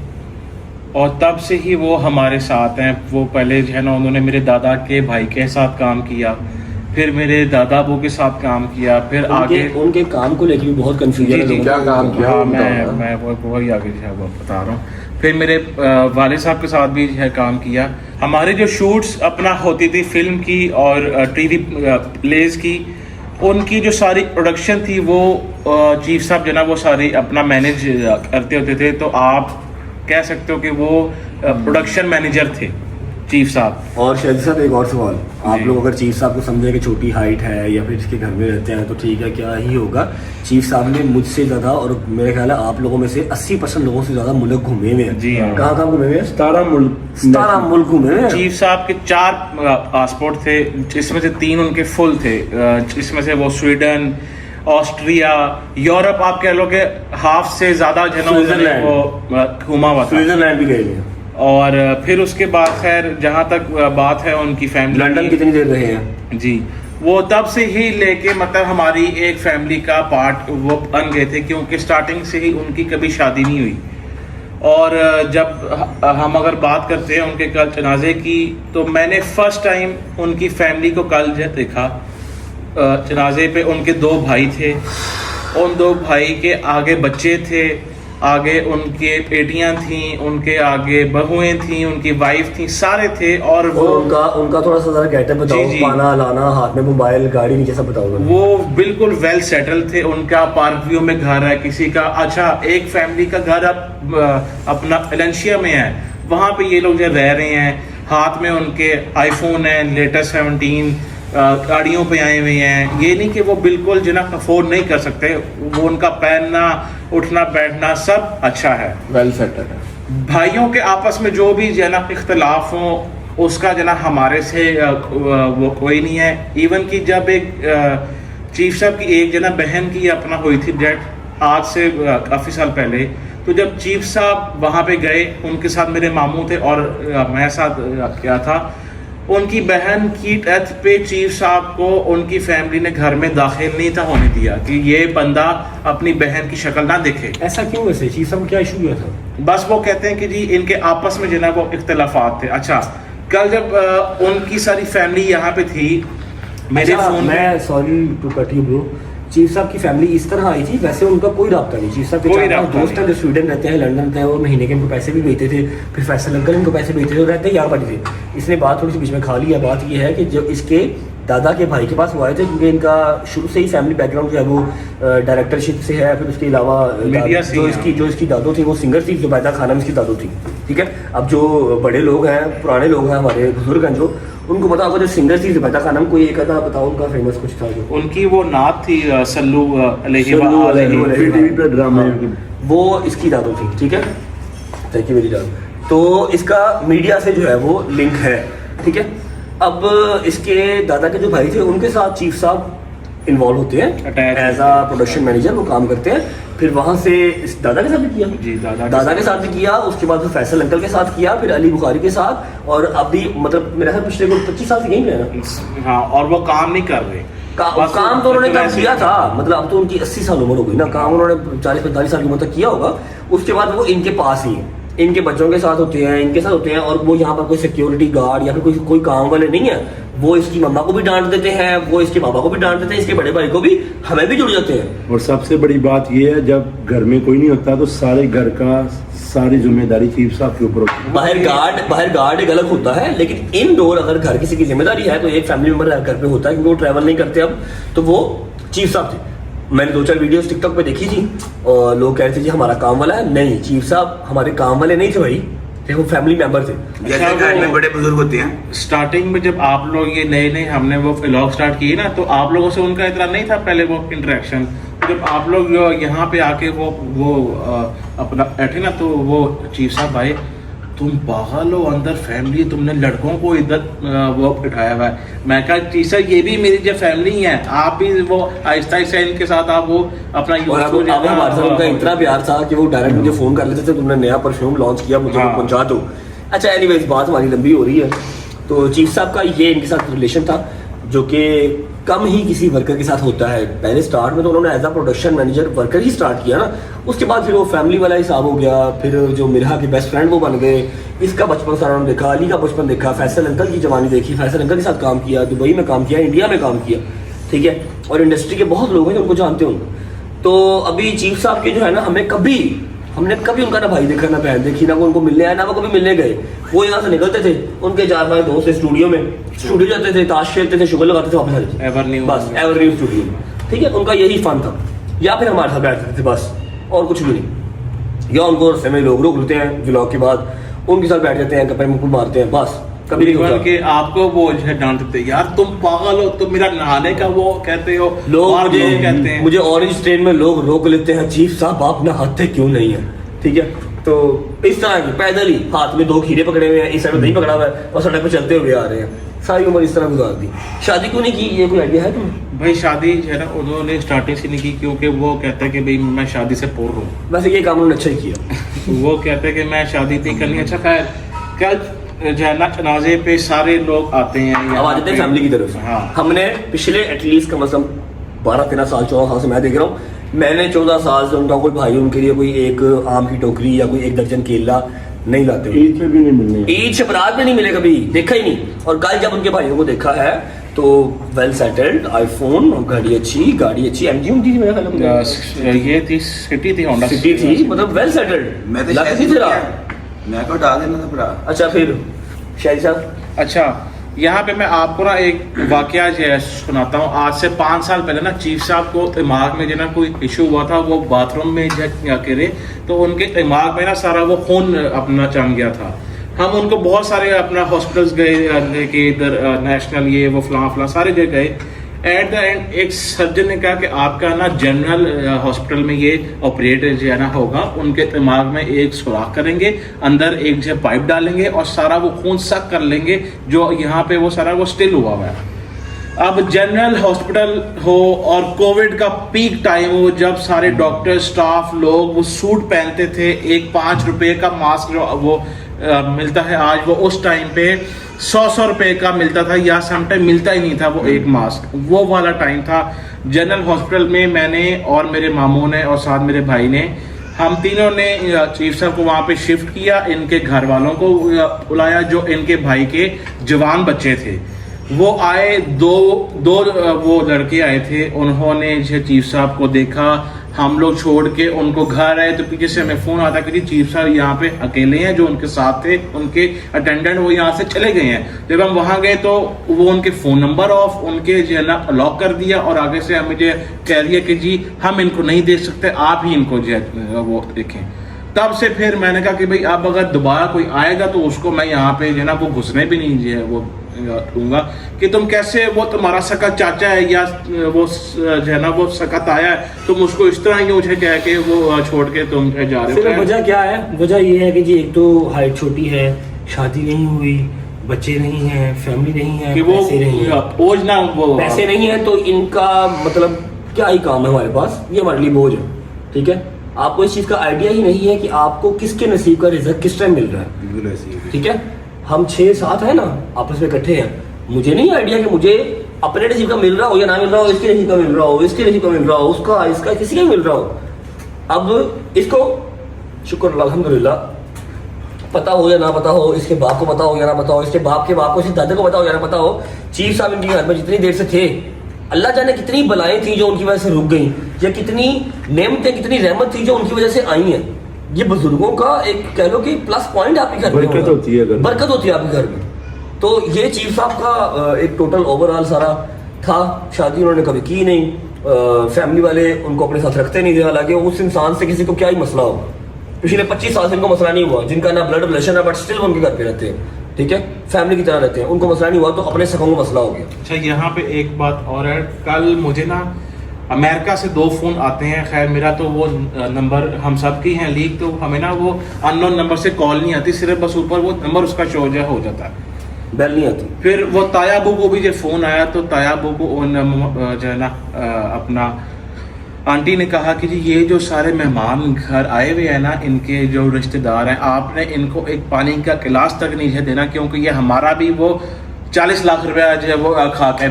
और तब से ही वो हमारे साथ हैं। वो पहले जो है ना उन्होंने मेरे दादा के भाई के साथ काम किया, फिर मेरे दादा अबू के साथ काम किया, फिर आगे उनके काम को लेकर भी बहुत कंफ्यूजन है। क्या काम किया? मैं वही आगे जो है वो बता रहा हूँ। फिर मेरे वाले साहब के साथ भी जो है काम किया। हमारे जो शूट्स अपना होती थी फिल्म की और टीवी प्लेज की, उनकी जो सारी प्रोडक्शन थी वो चीफ साहब जो ना वो सारी अपना मैनेज करते होते थे। तो आप कह सकते हो कि वो प्रोडक्शन मैनेजर थे चीफ साहब। और शायद साहब एक और सवाल, आप लोग अगर चीफ साहब को समझे कि छोटी हाइट है या फिर इसके घर में रहते हैं तो ठीक है, क्या ही होगा। चीफ साहब ने मुझसे ज़्यादा और मेरे ख्याल है आप लोगों में से 80% लोगों से ज़्यादा मुल्क घूमे हुए हैं। जी हाँ। कहाँ घूमे हुए हैं? 17 मुल्क घूमे हुए हैं। चीफ साहब के 4 पासपोर्ट थे, जिसमें से 3 उनके फुल थे, जिसमें से वो स्वीडन, ऑस्ट्रिया, यूरोप आप कह लो कि हाफ से ज्यादा स्विट्जरलैंड। वो घूमा हुआ था। स्विट्जरलैंड भी गए हुए हैं। और फिर उसके बाद खैर जहाँ तक बात है उनकी फैमिली, लंदन कितनी देर रहे हैं? जी वो तब से ही लेके मतलब हमारी एक फैमिली का पार्ट वो बन गए थे, क्योंकि स्टार्टिंग से ही उनकी कभी शादी नहीं हुई। और जब हम अगर बात करते हैं उनके कल जनाजे की, तो मैंने फर्स्ट टाइम उनकी फैमिली को कल देखा। जनाजे पे उनके 2 भाई थे, उन 2 भाई के आगे बच्चे थे, आगे उनके बेटियां थी, उनके आगे बहुएं थी, उनकी वाइफ थी, सारे थे। और वो उनका थोड़ा सा जरा गेटअप बताओ, जी। पाना लाना, हाथ में मोबाइल, गाड़ी नीचे सब बताओ। वो बिल्कुल वेल सेटल थे। उनका पार्क व्यू में घर है किसी का। अच्छा, एक फैमिली का घर अब अपना वेलेंशिया में है, वहां पे ये लोग जो रह रहे हैं। हाथ में उनके आईफोन है लेटेस्ट 17, गाड़ियों पे आए हुए हैं। ये नहीं कि वो बिल्कुल जो ना अफोर्ड नहीं कर सकते, वो उनका पहनना, उठना, बैठना सब अच्छा है, वेल सेटल है। भाइयों के आपस में जो भी जो है ना इख्तलाफ हो, उसका जो ना हमारे से वो कोई नहीं है। इवन कि जब एक चीफ साहब की एक जो ना बहन की अपना हुई थी डेथ, आज से काफ़ी साल पहले, तो जब चीफ साहब वहाँ पे गए, उनके साथ मेरे मामू थे और मैं साथ क्या था, उनकी बहन की डेथ पे चीफ साहब को उनकी फैमिली ने घर में दाखिल नहीं था होने दिया कि ये बंदा अपनी बहन की शक्ल ना देखे। ऐसा क्यों? वैसे चीफ साहब क्या इशू हुआ था? बस वो कहते हैं कि जी इनके आपस में जो ना वो इख्तलाफात थे। अच्छा, कल जब उनकी सारी फैमिली यहाँ पे थी, मेरे अच्छा, फोन मैं sorry to cut you bro, chief साहब की फैमिली इस तरह आई थी, वैसे उनका कोई राब्ता नहीं। चीफ साहब के कोई 4 राब्ता दोस्त हैं जो स्वीडन रहते हैं, लंदन रहते हैं, और महीने के इनको पैसे भी भेजते थे। फिर फैसल अंकल इनको पैसे भेजते थे और रहते यार बाटी थे। इसने बात थोड़ी सी बीच में खा ली है। बात ये है कि जो इसके दादा के भाई के पास वो आए थे, क्योंकि इनका शुरू से ही फैमिली बैकग्राउंड जो है वो डायरेक्टरशिप से है। फिर उसके अलावा मीडिया से जो इसकी दादो थी वो सिंगर थी, जुबैदा खानम इसकी दादो थी। ठीक है, अब जो बड़े लोग हैं, पुराने लोग हैं, हमारे बुजुर्ग हैं, जो उनको पता होगा जो सिंगर थी जुबैदा खानम, कोई एक आधा बताओ उनका फेमस कुछ था जो उनकी वो नात थी सल्लू अलैहि सल्लू अलैहि व अलैहि। टीवी पे ड्रामे वो इसकी दादो थी। ठीक है, थैंक यू मेरी जान। तो इसका मीडिया से जो है वो लिंक है। ठीक है, अब इसके दादा के जो भाई थे उनके साथ चीफ साहब इन्वॉल्व होते हैं Attached as a production manager, वो काम करते हैं। फिर वहां से इस दादा के साथ भी किया, जी, दादा के साथ भी किया, उसके बाद फिर फैसल अंकल के साथ किया, फिर अली बुखारी के साथ, और अभी मतलब मेरे ख्याल पिछले 25 साल से यहीं पे है ना। हाँ, और वो काम नहीं कर रहे। बस काम तो उन्होंने कब वैसे- किया था, मतलब अब तो उनकी 80 साल उम्र हो गई ना, काम उन्होंने 40-45 साल की उम्र तक किया होगा। उसके बाद वो इनके पास ही है, इनके बच्चों के साथ होते हैं, इनके साथ होते हैं। और वो यहाँ पर कोई सिक्योरिटी गार्ड या फिर कोई काम वाले नहीं है। वो इसकी मम्मा को भी डांट देते हैं, वो इसके पापा को भी डांट देते हैं, इसके बड़े भाई को भी, हमें भी जुड़ जाते हैं। और सबसे बड़ी बात यह है, जब घर में कोई नहीं होता तो सारे घर का सारी जिम्मेदारी चीफ साहब के ऊपर होती है। बाहर गार्ड एक अलग होता है, लेकिन इनडोर अगर घर किसी की जिम्मेदारी है तो एक फैमिली मेंबर घर पे होता है, क्योंकि वो ट्रैवल नहीं करते अब। तो वो चीफ साहब थे। मैंने 2-4 वीडियोस टिकटॉक पे देखी थी और लोग कह रहे थे जी हमारा काम वाला है। नहीं, चीफ साहब हमारे काम वाले नहीं थे भाई, वो फैमिली मेंबर थे। जैसे घर में बड़े बुजुर्ग होते हैं। स्टार्टिंग में जब आप लोग ये नए हमने वो व्लॉग स्टार्ट किए ना, तो आप लोगों से उनका इतना नहीं था पहले वो इंटरेक्शन। जब आप लोग यहाँ पे आके वो अपना बैठे ना, तो वो चीफ साहब भाई, तुम पागल हो, अंदर फैमिली, तुमने लड़कों को इधर वो बिठाया हुआ है। मैं कहा चीफ साहब ये भी मेरी जो फैमिली है, आप भी वो आहिस्ता आहिस्ता इनके साथ आप वो अपना और अब हमारे साथ उनका इतना प्यार था कि वो डायरेक्ट मुझे फोन कर लेते थे, तुमने नया परफ्यूम लॉन्च किया, मुझे वो पहुंचा दो। अच्छा, एनीवेज बात हमारी लंबी हो रही है। तो चीफ साहब का ये इनके साथ रिलेशन था, जो कि कम ही किसी वर्कर के साथ होता है। पहले स्टार्ट में तो उन्होंने as a production manager worker ही स्टार्ट किया ना, उसके बाद फिर वो फैमिली वाला हिसाब हो गया। फिर जो मिरहा के बेस्ट फ्रेंड वो बन गए। इसका बचपन सारा उन्होंने देखा, अली का बचपन देखा, फैसल अंकल की जवानी देखी, फैसल अंकल के साथ काम किया, दुबई में काम किया, इंडिया में काम किया। ठीक है, और इंडस्ट्री के बहुत लोग हैं जो उनको जानते होंगे। तो अभी चीफ साहब के जो है ना, हमने कभी उनका ना भाई देखा, ना बहन देखी, ना वो उनको मिलने आए, ना वो कभी मिलने गए। वो यहाँ से निकलते थे, उनके 4-5 दोस्त थे स्टूडियो जाते थे, ताश खेलते थे, शुगर लगाते थे, वापस आ जाते थे। बस एवरन्यू स्टूडियो में। ठीक है, उनका यही फन था, या फिर हमारे साथ बैठते थे बस, और कुछ भी नहीं। या उनको रस्ते में लोग रोक लेते हैं व्लॉग के बाद, उनके साथ बैठ जाते हैं, कपड़े मुंह मारते हैं, बस कभी नहीं इवन होता। कि आपको वो जो है डांटते हैं, यार तुम पागल हो, तुम मेरा नहाने का वो कहते हो, लोग और ये कहते हैं। मुझे ऑरेंज ट्रेन में लोग रोक लेते हैं, चीफ साहब आप नहाते क्यों नहीं है, ठीक है। तो इस तरह की पैदल ही हाथ में 2 खीरे पकड़े हुए हैं, इस साइड में दही पकड़ा हुआ है और सड़क पे चलते हुए आ रहे हैं, सारी उम्र इस तरह गुजार दी। शादी क्यों नहीं की, ये कोई आइडिया है तुम्हें? भाई शादी जो है ना उन्होंने स्टार्टिंग से नहीं की, क्योंकि वो कहते हैं कि भाई मैं शादी से पोर हूँ। वैसे ये काम उन्होंने अच्छा ही किया। वो कहते हैं कि मैं शादी नहीं करनी। अच्छा खैर, कल जो है ना जनाजे पे सारे लोग आते हैं अब आ जाते हैं फैमिली की तरफ। हाँ। हमने पिछले एटलीस्ट कम से कम 12-13 साल 14 साल से मैं देख रहा हूँ, मैंने 14 साल से उनका कोई भाई उनके लिए कोई एक आम की टोकरी या कोई 1 दर्जन केला नहीं लाते। ईद पे भी नहीं मिलने। ईद से बरात में नहीं मिले, कभी देखा ही नहीं। और कल जब उनके भाइयों को देखा है तो वेल सेटल्ड, आईफोन, गाड़ी अच्छी एमजी उनकी थी मेरे ख्याल में, ये थी सिटी थी, होंडा सिटी थी, मतलब वेल सेटल्ड। मैं तो लग शायद नहीं ही रहा। किया। मैं को डाल देना था भरा। अच्छा फिर शाहिद साहब, अच्छा, यहाँ पे मैं आपको ना एक वाकया जो है सुनाता हूँ। आज से 5 साल पहले ना चीफ साहब को दिमाग में जो ना कोई इशू हुआ था, वो बाथरूम में जाके रहे तो उनके दिमाग में ना सारा वो खून अपना जम गया था। हम उनको बहुत सारे अपना हॉस्पिटल्स गए कि इधर नेशनल ये वो फलां सारे जगह गए। एट द एंड एक सर्जन ने कहा कि आपका ना जनरल हॉस्पिटल में ये ऑपरेट जो है ना होगा, उनके दिमाग में एक सुराख करेंगे, अंदर एक जो पाइप डालेंगे और सारा वो खून सक कर लेंगे जो यहाँ पे वो सारा वो स्टिल हुआ है। अब जनरल हॉस्पिटल हो और कोविड का पीक टाइम हो, जब सारे डॉक्टर स्टाफ लोग वो सूट पहनते थे, एक 5 रुपए का मास्क जो वो मिलता है आज, वो उस टाइम पे 100 रुपए का मिलता था या समटाइम मिलता ही नहीं था वो एक मास्क, वो वाला टाइम था। जनरल हॉस्पिटल में मैंने और मेरे मामू ने और साथ मेरे भाई ने, हम तीनों ने चीफ साहब को वहाँ पे शिफ्ट किया, इनके घर वालों को बुलाया, जो इनके भाई के जवान बच्चे थे वो आए, दो वो लड़के आए थे, उन्होंने चीफ साहब को देखा, हम लोग छोड़ के उनको घर आए तो पीछे से हमें फोन आता कि चीफ साहब यहाँ पे अकेले हैं, जो उनके साथ थे उनके अटेंडेंट वो यहाँ से चले गए हैं। जब हम वहाँ गए तो वो उनके फोन नंबर ऑफ, उनके जो है ना लॉक कर दिया और आगे से हमें जो कह दिया कि जी हम इनको नहीं देख सकते, आप ही इनको जो है वो देखें। तब से फिर मैंने कहा कि भाई अब अगर दोबारा कोई आएगा तो उसको मैं यहाँ पे जो है ना वो घुसने भी नहीं जो है वो दूंगा कि तुम कैसे, वो तुम्हारा सका चाचा है या वो जो है ना वो सकत आया है, तुम उसको इस तरह ही मुझे कह के वो छोड़ के तुम जा रहे सिर्फ हो। वजह क्या है? वजह ये है कि जी एक तो हाइट छोटी है, शादी नहीं हुई, बच्चे नहीं हैं, फैमिली नहीं है, कि वो पैसे नहीं है, बोझ ना वो पैसे नहीं है तो इनका मतलब क्या ही काम है हमारे पास, ये हमारे लिए बोझ है। ठीक है, आपको इस चीज का आइडिया ही नहीं है कि आपको किसके नसीब का रिजल्ट किस टाइम मिल रहा है। बिल्कुल ऐसी है। ठीक है, हम 6-7 है ना आपस में इकट्ठे हैं, मुझे नहीं आइडिया कि मुझे अपने नसीब का मिल रहा हो या ना मिल रहा हो, इसके नसीब का मिल रहा हो, इसके नसीब का मिल रहा हो, उसका इसका किसी का मिल रहा हो। अब इसको शुक्र अल्हम्दुलिल्लाह पता हो या ना पता हो, इसके बाप को पता हो या ना पता हो, इसके बाप के बाप को, इसके दादा को पता हो या ना पता हो, चीफ साहब इनके घर में जितनी देर से थे, अल्लाह जाने कितनी बलाएं थी जो उनकी वजह से रुक गई, या कितनी नेमतें, कितनी रहमत थी जो उनकी वजह से आई हैं। ये बुजुर्गों का एक कह लो कि प्लस पॉइंट आपके घर में बरकत होती है घर में। बरकत होती है आपके घर में। तो ये चीफ साहब का एक टोटल ओवरऑल सारा था। शादी उन्होंने कभी की नहीं, फैमिली वाले उनको अपने साथ रखते नहीं थे, हालांकि उस इंसान से किसी को क्या ही मसला हो, पिछले 25 साल से इनको मसला नहीं हुआ, जिनका ना ब्लड रिलेशन है बट स्टिल उनके घर पे रहते हैं। ठीक है, फैमिली की तरह रहते हैं, उनको मसला नहीं हुआ तो अपने सकों को मसला हो गया। अच्छा, यहाँ पे एक बात और है, कल मुझे ना अमेरिका से 2 फोन आते हैं। खैर मेरा तो वो नंबर हम सब की हैं लीक, तो हमें ना वो अननोन नंबर से कॉल नहीं आती, सिर्फ बस ऊपर वो नंबर उसका शो हो जाता है, बैल नहीं आती। फिर वो तायाबू को भी जब फोन आया तो तायाबू को जो है ना अपना आंटी ने कहा कि जी ये जो सारे मेहमान घर आए हुए हैं ना, इनके जो रिश्तेदार हैं, आपने इनको एक पानी का गिलास तक नहीं है देना, क्योंकि ये हमारा भी वो 40 लाख रुपया जो है वो खा के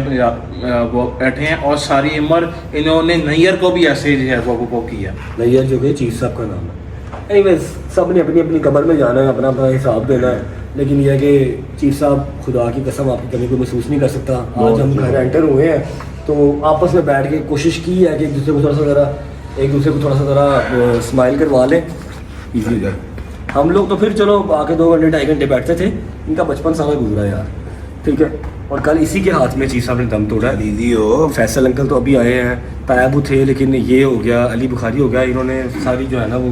वो बैठे हैं और सारी उम्र इन्होंने नैयर को भी ऐसे जो है वो किया। नैयर जो कि चीफ साहब का नाम है। एनीवेज, सब ने अपनी अपनी कब्र में जाना है, अपना अपना हिसाब देना है, लेकिन यह कि चीफ साहब खुदा की कसम आपकी कमी को महसूस नहीं कर सकता। आज हम घर एंटर हुए हैं तो आपस में बैठ के कोशिश की है कि एक दूसरे को थोड़ा सा ज़रा स्माइल करवा लें। इजी है। हम लोग तो फिर चलो आके 2 घंटे 2.5 घंटे बैठते थे, इनका 55 साल गुजरा यार। ठीक है, और कल इसी के हाथ में चीफ साहब ने दम तोड़ा है। इजी हो। फैसल अंकल तो अभी आए हैं, तायाबू थे, लेकिन ये हो गया, अली बुखारी हो गया, इन्होंने सारी जो है ना वो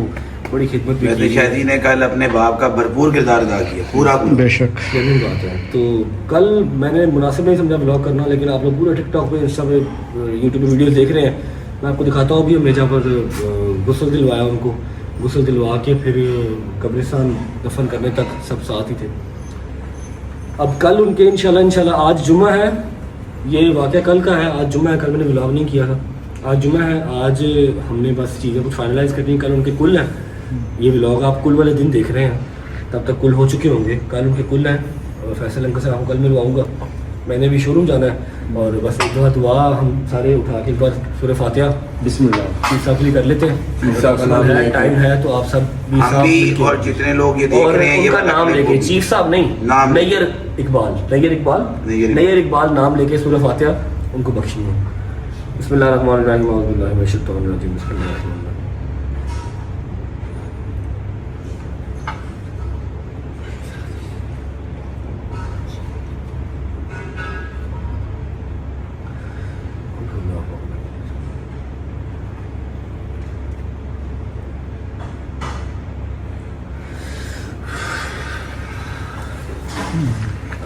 बड़ी खिदमत भी वैसे की। शादी ने कल अपने बाप का भरपूर किरदार अदा किया, पूरा बेशक। जेन्युइन बात है। तो कल मैंने मुनासिब नहीं समझा ब्लॉग करना, लेकिन आप लोग पूरे टिकटॉक पे, इंस्टा पे, यूट्यूब पे वीडियोस देख रहे हैं। मैं आपको दिखाता हूँ। अभी हमने जहाँ पर गुस्ल दिलवाया उनको, गुस्ल दिलवा के फिर कब्रिस्तान दफन करने तक सब साथ ही थे। अब कल उनके इंशाल्लाह आज जुम्मा है, ये वाक़या कल का है, आज जुम्मा है। कल मैंने व्लॉग नहीं किया था, आज जुम्मा है। आज हमने बस चीज़ें कुछ फाइनलाइज़ करनी है। कल उनके कुल हैं, ये व्लॉग आप कुल वाले दिन देख रहे हैं, तब तक कुल हो चुके होंगे। कल उनके कुल हैं और फैसल अंकल से आपको कल मिलवाऊँगा। मैंने भी शोरूम जाना है और बस एक दफ़ा दुआ हम सारे उठा के एक बार सूरह फातिहा बिस्मिल्लाह चीफ साहब के लिए कर लेते हैं। टाइम है तो आप सब भी हम भी और जितने लोग ये देख और रहे हैं ये उनका नाम लेके, चीफ साहब नहीं, नाम नैयर इकबाल नाम लेके सूरह फातिहा उनको बख्शिए। बिस्मिल्लाहिर्रहमानिर्रहीम, औज़ु बिल्लाहि मिनश शैतानिर रजीम, बिस्मिल्लाहिर्रहमानिर्रहीम।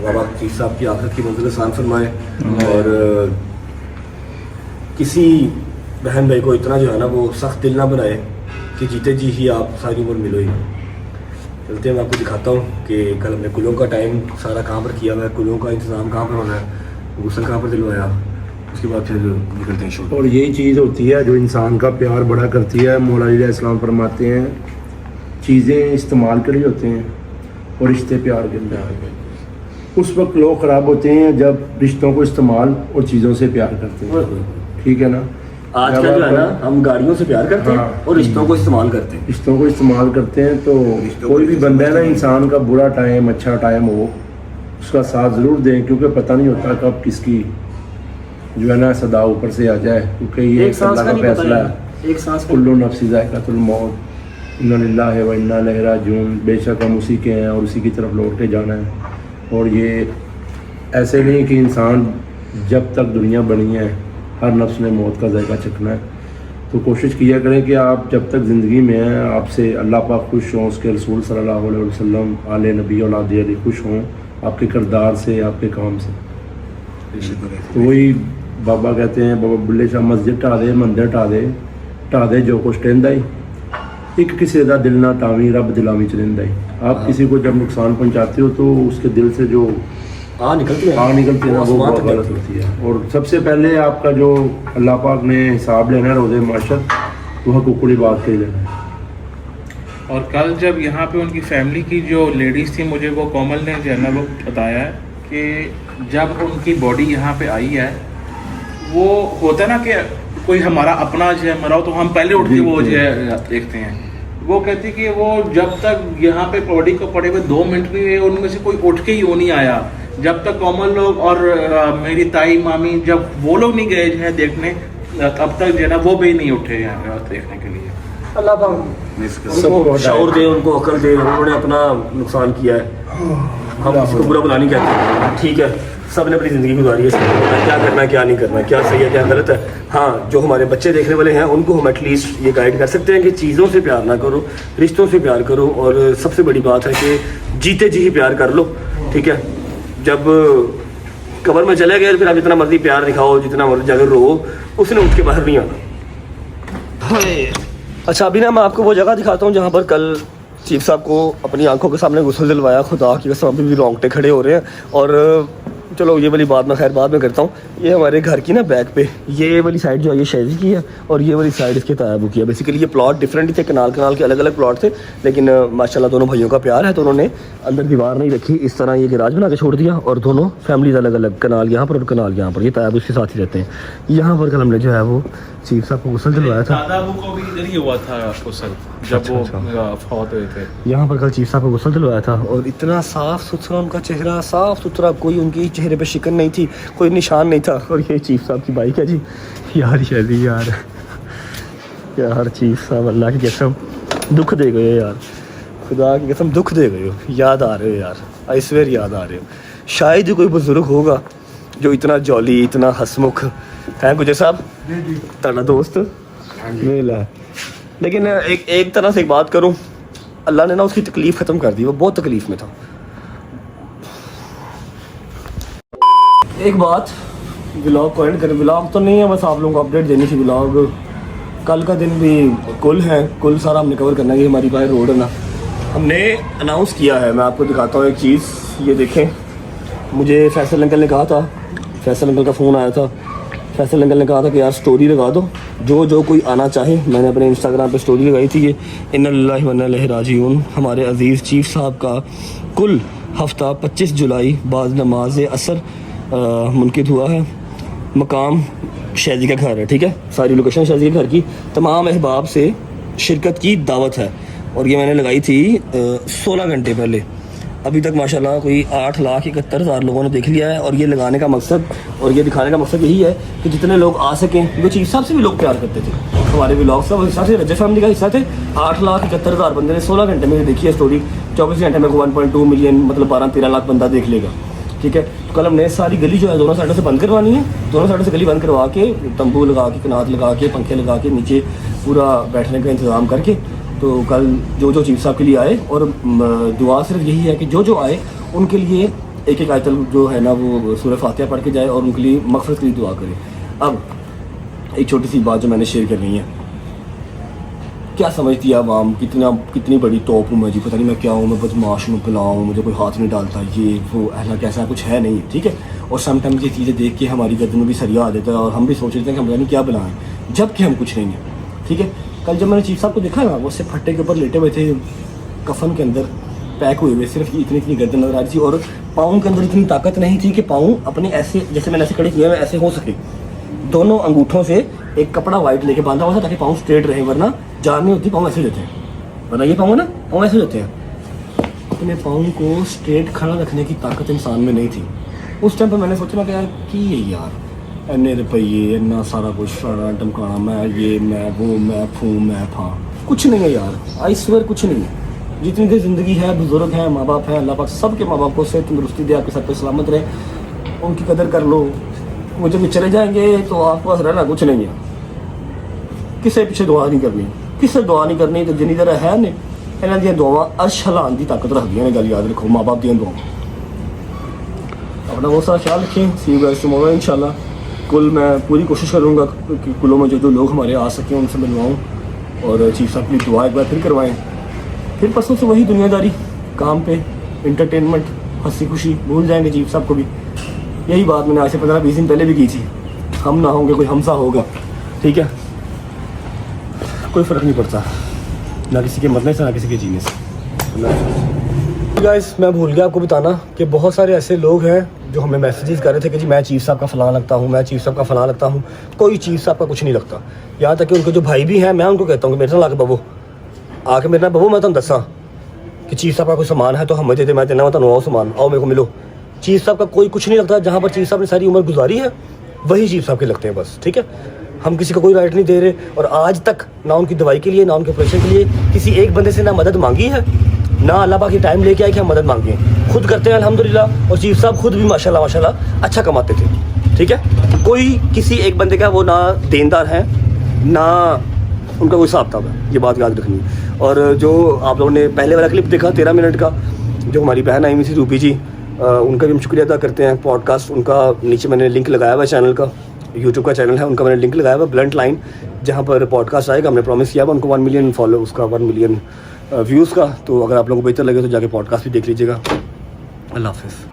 बाबा चीफ साहब की आखिरत की मंजिल आसान फरमाए और किसी बहन भाई को इतना जो है ना वो सख्त दिल ना बनाए कि जीते जी ही आप सारी उम्र मिलो ही। चलते हैं, मैं आपको दिखाता हूँ कि कल हमने कुलों का टाइम सारा कहाँ पर किया हुआ है, कुलों का इंतज़ाम कहाँ पर होना है, गुस्ल कहाँ पर दिलवाया, उसके बाद फिर निकलते हैं शो। और यही चीज़ होती है जो इंसान का प्यार बड़ा करती है। मौला अली अलैहिस्सलाम फरमाते हैं चीज़ें इस्तेमाल के लिए होते हैं और रिश्ते प्यार के लिए। उस वक्त लोग ख़राब होते हैं जब रिश्तों को इस्तेमाल और चीज़ों से प्यार करते हैं, ठीक है ना। आजकल जो है ना हम गाड़ियों से प्यार करते हैं हाँ। और रिश्तों को इस्तेमाल करते हैं। रिश्तों को इस्तेमाल करते हैं तो कोई भी बंदा है ना, इंसान का बुरा टाइम अच्छा टाइम हो उसका साथ ज़रूर दें, क्योंकि पता नहीं होता कब किसकी जो है ना सदा ऊपर से आ जाए, क्योंकि ये एक सांस अल्लाह का का नहीं फैसला है। पता, एक सांस का कुल्लु नफ्सी ज़ाइक़ातुल मौत, इन्ना लिल्लाहि व इन्ना इलैहि राजिऊन। बेशक हम उसी के हैं और उसी की तरफ लौट के जाना है। और ये ऐसे नहीं कि इंसान जब तक दुनिया बनी है हर नफ्स ने मौत का जायका चखना है। तो कोशिश किया करें कि आप जब तक ज़िंदगी में हैं आपसे अल्लाह पाक खुश हों, उसके रसूल सल्लल्लाहु अलैहि वसल्लम, आले नबी औलाद अली खुश हों आपके किरदार से, आपके काम से। तो वही बाबा कहते हैं, बाबा बुल्ले शाह मस्जिद ढा दे, मंदिर ढा दे जो कुछ टेंदा ही, एक किसी का दिल ना टावी रब दिलावी च रहिंदा ही। आप किसी को जब नुकसान पहुंचाते हो तो उसके दिल से जो आग निकलती है ना वो आसमान बहुत तक गलत जाती होती है। और सबसे पहले आपका जो अल्लाह पाक ने हिसाब लेना है रोज़े माशर, वो हकूक़ुल इबाद के लेना है। और कल जब यहाँ पे उनकी फैमिली की जो लेडीज़ थी, मुझे वो कोमल ने जो है ना वो बताया है कि जब उनकी बॉडी यहाँ पे आई है, वो होता है ना कि कोई हमारा अपना जो है मरा हो तो हम पहले उठ के वो जो है देखते हैं। वो कहती कि वो जब तक यहाँ पे बॉडी को पड़े हुए 2 मिनट भी उनमें से कोई उठ के ही वो नहीं आया, जब तक कोमल लोग और मेरी ताई मामी जब वो लोग नहीं गए जो है देखने, तब तक जो है ना वो भी नहीं उठे हैं देखने के लिए। अल्लाह पाक उनको शऊर दे, उनको अकल दे। उन्होंने अपना नुकसान किया है, हम इसको बुरा बुला नहीं कहते, ठीक है। सब ने अपनी ज़िंदगी गुजारी है, क्या करना है क्या नहीं करना, क्या सही है क्या गलत है। हाँ, जो हमारे बच्चे देखने वाले हैं उनको हम एटलीस्ट ये गाइड कर सकते हैं कि चीज़ों से प्यार ना करो, रिश्तों से प्यार करो। और सबसे बड़ी बात है कि जीते जी ही प्यार कर लो, ठीक है। जब कब्र में चले गए फिर आप जितना मर्जी प्यार दिखाओ, जितना मर्जी जाकर रो, उसने उठ के बाहर नहीं आना। अच्छा, अभी ना मैं आपको वो जगह दिखाता हूँ जहाँ पर कल चीफ साहब को अपनी आंखों के सामने गुस्ल दिलवाया। खुदा की कसम अभी भी रोंगटे खड़े हो रहे हैं। और चलो ये वाली बात मैं खैर बाद में करता हूँ। ये हमारे घर की ना बैक पे ये वाली साइड जो है ये शैजी की है और ये वाली साइड इसके तायाबू की है। बेसिकली ये प्लॉट डिफरेंट ही थे, कनाल के अलग अलग प्लॉट थे, लेकिन माशाल्लाह दोनों भाइयों का प्यार है तो उन्होंने अंदर दीवार नहीं रखी, इस तरह ये गैराज बना के छोड़ दिया और दोनों फैमिलीज अलग अलग, कनाल यहाँ पर और कनाल यहाँ पर, ये तायाबू उसके साथ ही रहते हैं। यहाँ पर कल हमने जो है वो चीफ साहब को गुस्ल दिलवाया था। दादा को भी इधर ही हुआ था गुस्ल जब वो फौत हुए थे। यहाँ पर कल चीफ साहब को गुस्ल दिलवाया था और इतना साफ़ सुथरा उनका चेहरा, साफ़ सुथरा, कोई उनकी चेहरे पे शिकन नहीं थी, कोई निशान नहीं था। और ये चीफ साहब की बाइक है जी। यार शैली यार चीफ साहब अल्लाह की कसम दुख दे गए यार, खुदा की कसम दुख दे गए हो। याद आ रहे हो यार, आई स्वेयर याद आ रहे हो। शायद ही कोई बुजुर्ग होगा जो इतना जॉली, इतना हसमुख है। गुजर साहब ताड़ा दोस्त मेला लेकिन एक तरह से एक बात करूं, अल्लाह ने ना उसकी तकलीफ ख़त्म कर दी, वो बहुत तकलीफ में था। एक बात व्लॉग को एंड करें, व्लॉग तो नहीं है, बस आप लोगों को अपडेट देनी थी। व्लॉग कल का दिन भी कुल है, कुल सारा हमने कवर करना है। ये हमारी बाहर रोड है ना, हमने अनाउंस किया है। मैं आपको दिखाता हूँ एक चीज़, ये देखें। मुझे फैसल अंकल ने कहा था, फैसल अंकल का फ़ोन आया था, फैसल अंकल ने कहा था कि यार स्टोरी लगा दो, जो कोई आना चाहे। मैंने अपने इंस्टाग्राम पे स्टोरी लगाई थी, ये इन्ना लिल्लाहि व इन्ना इलैहि राजिऊन। हमारे अज़ीज़ चीफ साहब का कुल हफ़्ता 25 जुलाई बाद नमाज असर मुनक़िद हुआ है। मकाम शहजी का घर है, ठीक है। सारी लोकेशन शहजी के घर की, तमाम अहबाब से शिरकत की दावत है। और ये मैंने लगाई थी 16 घंटे पहले। अभी तक माशाल्लाह कोई 8,71,000 लोगों ने देख लिया है। और ये लगाने का मकसद और ये दिखाने का मकसद यही है कि जितने लोग आ सकें, क्योंकि चीफ साहब से भी लोग प्यार करते थे, हमारे व्लॉग का हिस्सा थे, रजत फैमिली का हिस्सा थे। 8,71,000 बंदे ने 16 घंटे में देखी है स्टोरी। 24 घंटे में 1.2 मिलियन मतलब 12-13 लाख बंदा देख लेगा, ठीक है। तो कल हमने सारी गली जो है दोनों साइडों से बंद करवानी है। दोनों साइडों से गली बंद करवा के, तंबू लगा के, कनात लगा के, पंखे लगा के, नीचे पूरा बैठने का इंतज़ाम करके, तो कल जो चीफ साहब के लिए आए, और दुआ सिर्फ यही है कि जो आए उनके लिए एक आयतल जो है ना वो सूरह फातिहा पढ़ के जाए और उनके लिए मग़फ़िरत की दुआ करे। अब एक छोटी सी बात जो मैंने शेयर करनी है, क्या समझती है आवाम कितनी बड़ी तोप हूँ मैं जी, पता नहीं मैं क्या हूँ, मैं बदमाश हूँ, पिलाऊँ, मुझे कोई हाथ नहीं डालता, ये वो ऐसा कैसा कुछ है नहीं, ठीक है। और समटाइम्स ये चीज़ें देख के हमारी गर्दन में भी सरिया आ जाता है और हम भी सोच रहे थे कि हम पता नहीं क्या बनाएं, जबकि हम कुछ नहीं हैं, ठीक है। कल जब मैंने चीफ साहब को देखा ना, वो उससे फट्टे के ऊपर लेटे हुए थे, कफन के अंदर पैक हुए हुए, सिर्फ इतनी गर्दन नजर आ रही थी और पाँव के अंदर इतनी ताकत नहीं थी कि पाँव अपने ऐसे, जैसे मैंने ऐसे खड़े किए हुए ऐसे हो सके। दोनों अंगूठों से एक कपड़ा वाइट लेके बांधा हुआ था ताकि पाँव स्ट्रेट रहे, वरना जान नहीं होती, पाँव ऐसे देते हैं, वरना ये पाँव ना पाँव ऐसे देते हैं। अपने पाँव को स्ट्रेट खड़ा रखने की ताकत इंसान में नहीं थी। उस टाइम पर मैंने सोचा कि यार की है यार, इन्ने रुपये, इन्ना सारा कुछ टमकाना, मैं वो मैं फूँ मैं फाँ, कुछ नहीं है यार। आई स्वेयर कुछ नहीं है। जितनी देर ज़िंदगी है, बुजुर्ग हैं, माँ बाप हैं, अल्लाह पाक सबके माँ बाप को सेहत तंदुरुस्ती दे, आपके सर पे सलामत रहे, उनकी कदर कर लो। वो जब चले जाएंगे तो आपके पास रहना कुछ नहीं है। किसी पीछे दुआ नहीं करनी, किसी दुआ नहीं करनी, तो जिन्नी देर है ने इन्हों दी दुआवां अर्श हिलाउण दी ताकत रखदियां ने। गल याद रखो, माँ बाप दी दुआवां। अपना बहुत सारा ख्याल रखें। सी यू गाइस टुमारो इंशाल्लाह। कुल मैं पूरी कोशिश करूँगा कि कुलों में जो लोग हमारे आ सकें उनसे मिलवाऊँ और चीफ साहब की दुआ एक बार फिर करवाएँ। फिर परसों से वही दुनियादारी, काम पे इंटरटेनमेंट, हंसी खुशी, भूल जाएंगे चीफ साहब को भी। यही बात मैंने आज से 15-20 दिन पहले भी की थी, हम ना होंगे कोई हमसा होगा, ठीक है। कोई फ़र्क नहीं पड़ता, ना किसी के मरने से ना किसी के जीने से। गाइस मैं भूल गया आपको बताना कि बहुत सारे ऐसे लोग हैं जो हमें मैसेजेस कर रहे थे कि जी मैं चीफ साहब का फ़लाँ लगता हूँ, मैं चीफ साहब का फ़लाँ लगता हूँ। कोई चीफ साहब का कुछ नहीं लगता। यहाँ तक कि उनके जो भाई भी हैं, मैं उनको कहता हूँ कि मेरे साथ आके बबो, आके मेरे नाल बबो, मैं तुम दसा कि चीफ साहब का कोई सामान है तो हम दे, मैं देना तुम आओ सामान, आओ मेरे को मिलो। चीफ साहब का कोई कुछ नहीं लगता। जहाँ पर चीफ साहब ने सारी उम्र गुजारी है वही चीफ साहब के लगते हैं बस, ठीक है। हम किसी को कोई राइट नहीं दे रहे और आज तक ना उनकी दवाई के लिए, ना उनके ऑपरेशन के लिए किसी एक बंदे से ना मदद मांगी है, ना अल्लाह पाक की टाइम लेके आए कि हम मदद मांगे। खुद करते हैं अल्हम्दुलिल्लाह। और चीफ साहब खुद भी माशाल्लाह माशाल्लाह अच्छा कमाते थे, ठीक है। कोई किसी एक बंदे का वो ना देनदार है, ना उनका कोई हिसाब किताब है, ये बात याद रखनी है। और जो आप लोगों ने पहले वाला क्लिप देखा 13 मिनट का, जो हमारी बहन आई हुई थी रूपी जी, उनका भी हम शुक्रिया अदा करते हैं। पॉडकास्ट उनका नीचे मैंने लिंक लगाया हुआ है, चैनल का, यूट्यूब का चैनल है उनका, मैंने लिंक लगाया हुआ ब्लंट लाइन, जहाँ पर पॉडकास्ट आएगा। हमने प्रॉमिस किया हुआ उनको 1 मिलियन फॉलो, उसका 1 मिलियन व्यूज़ का। तो अगर आप लोगों को बेहतर लगे तो जाके पॉडकास्ट भी देख लीजिएगा। अल्लाह हाफ़िज़।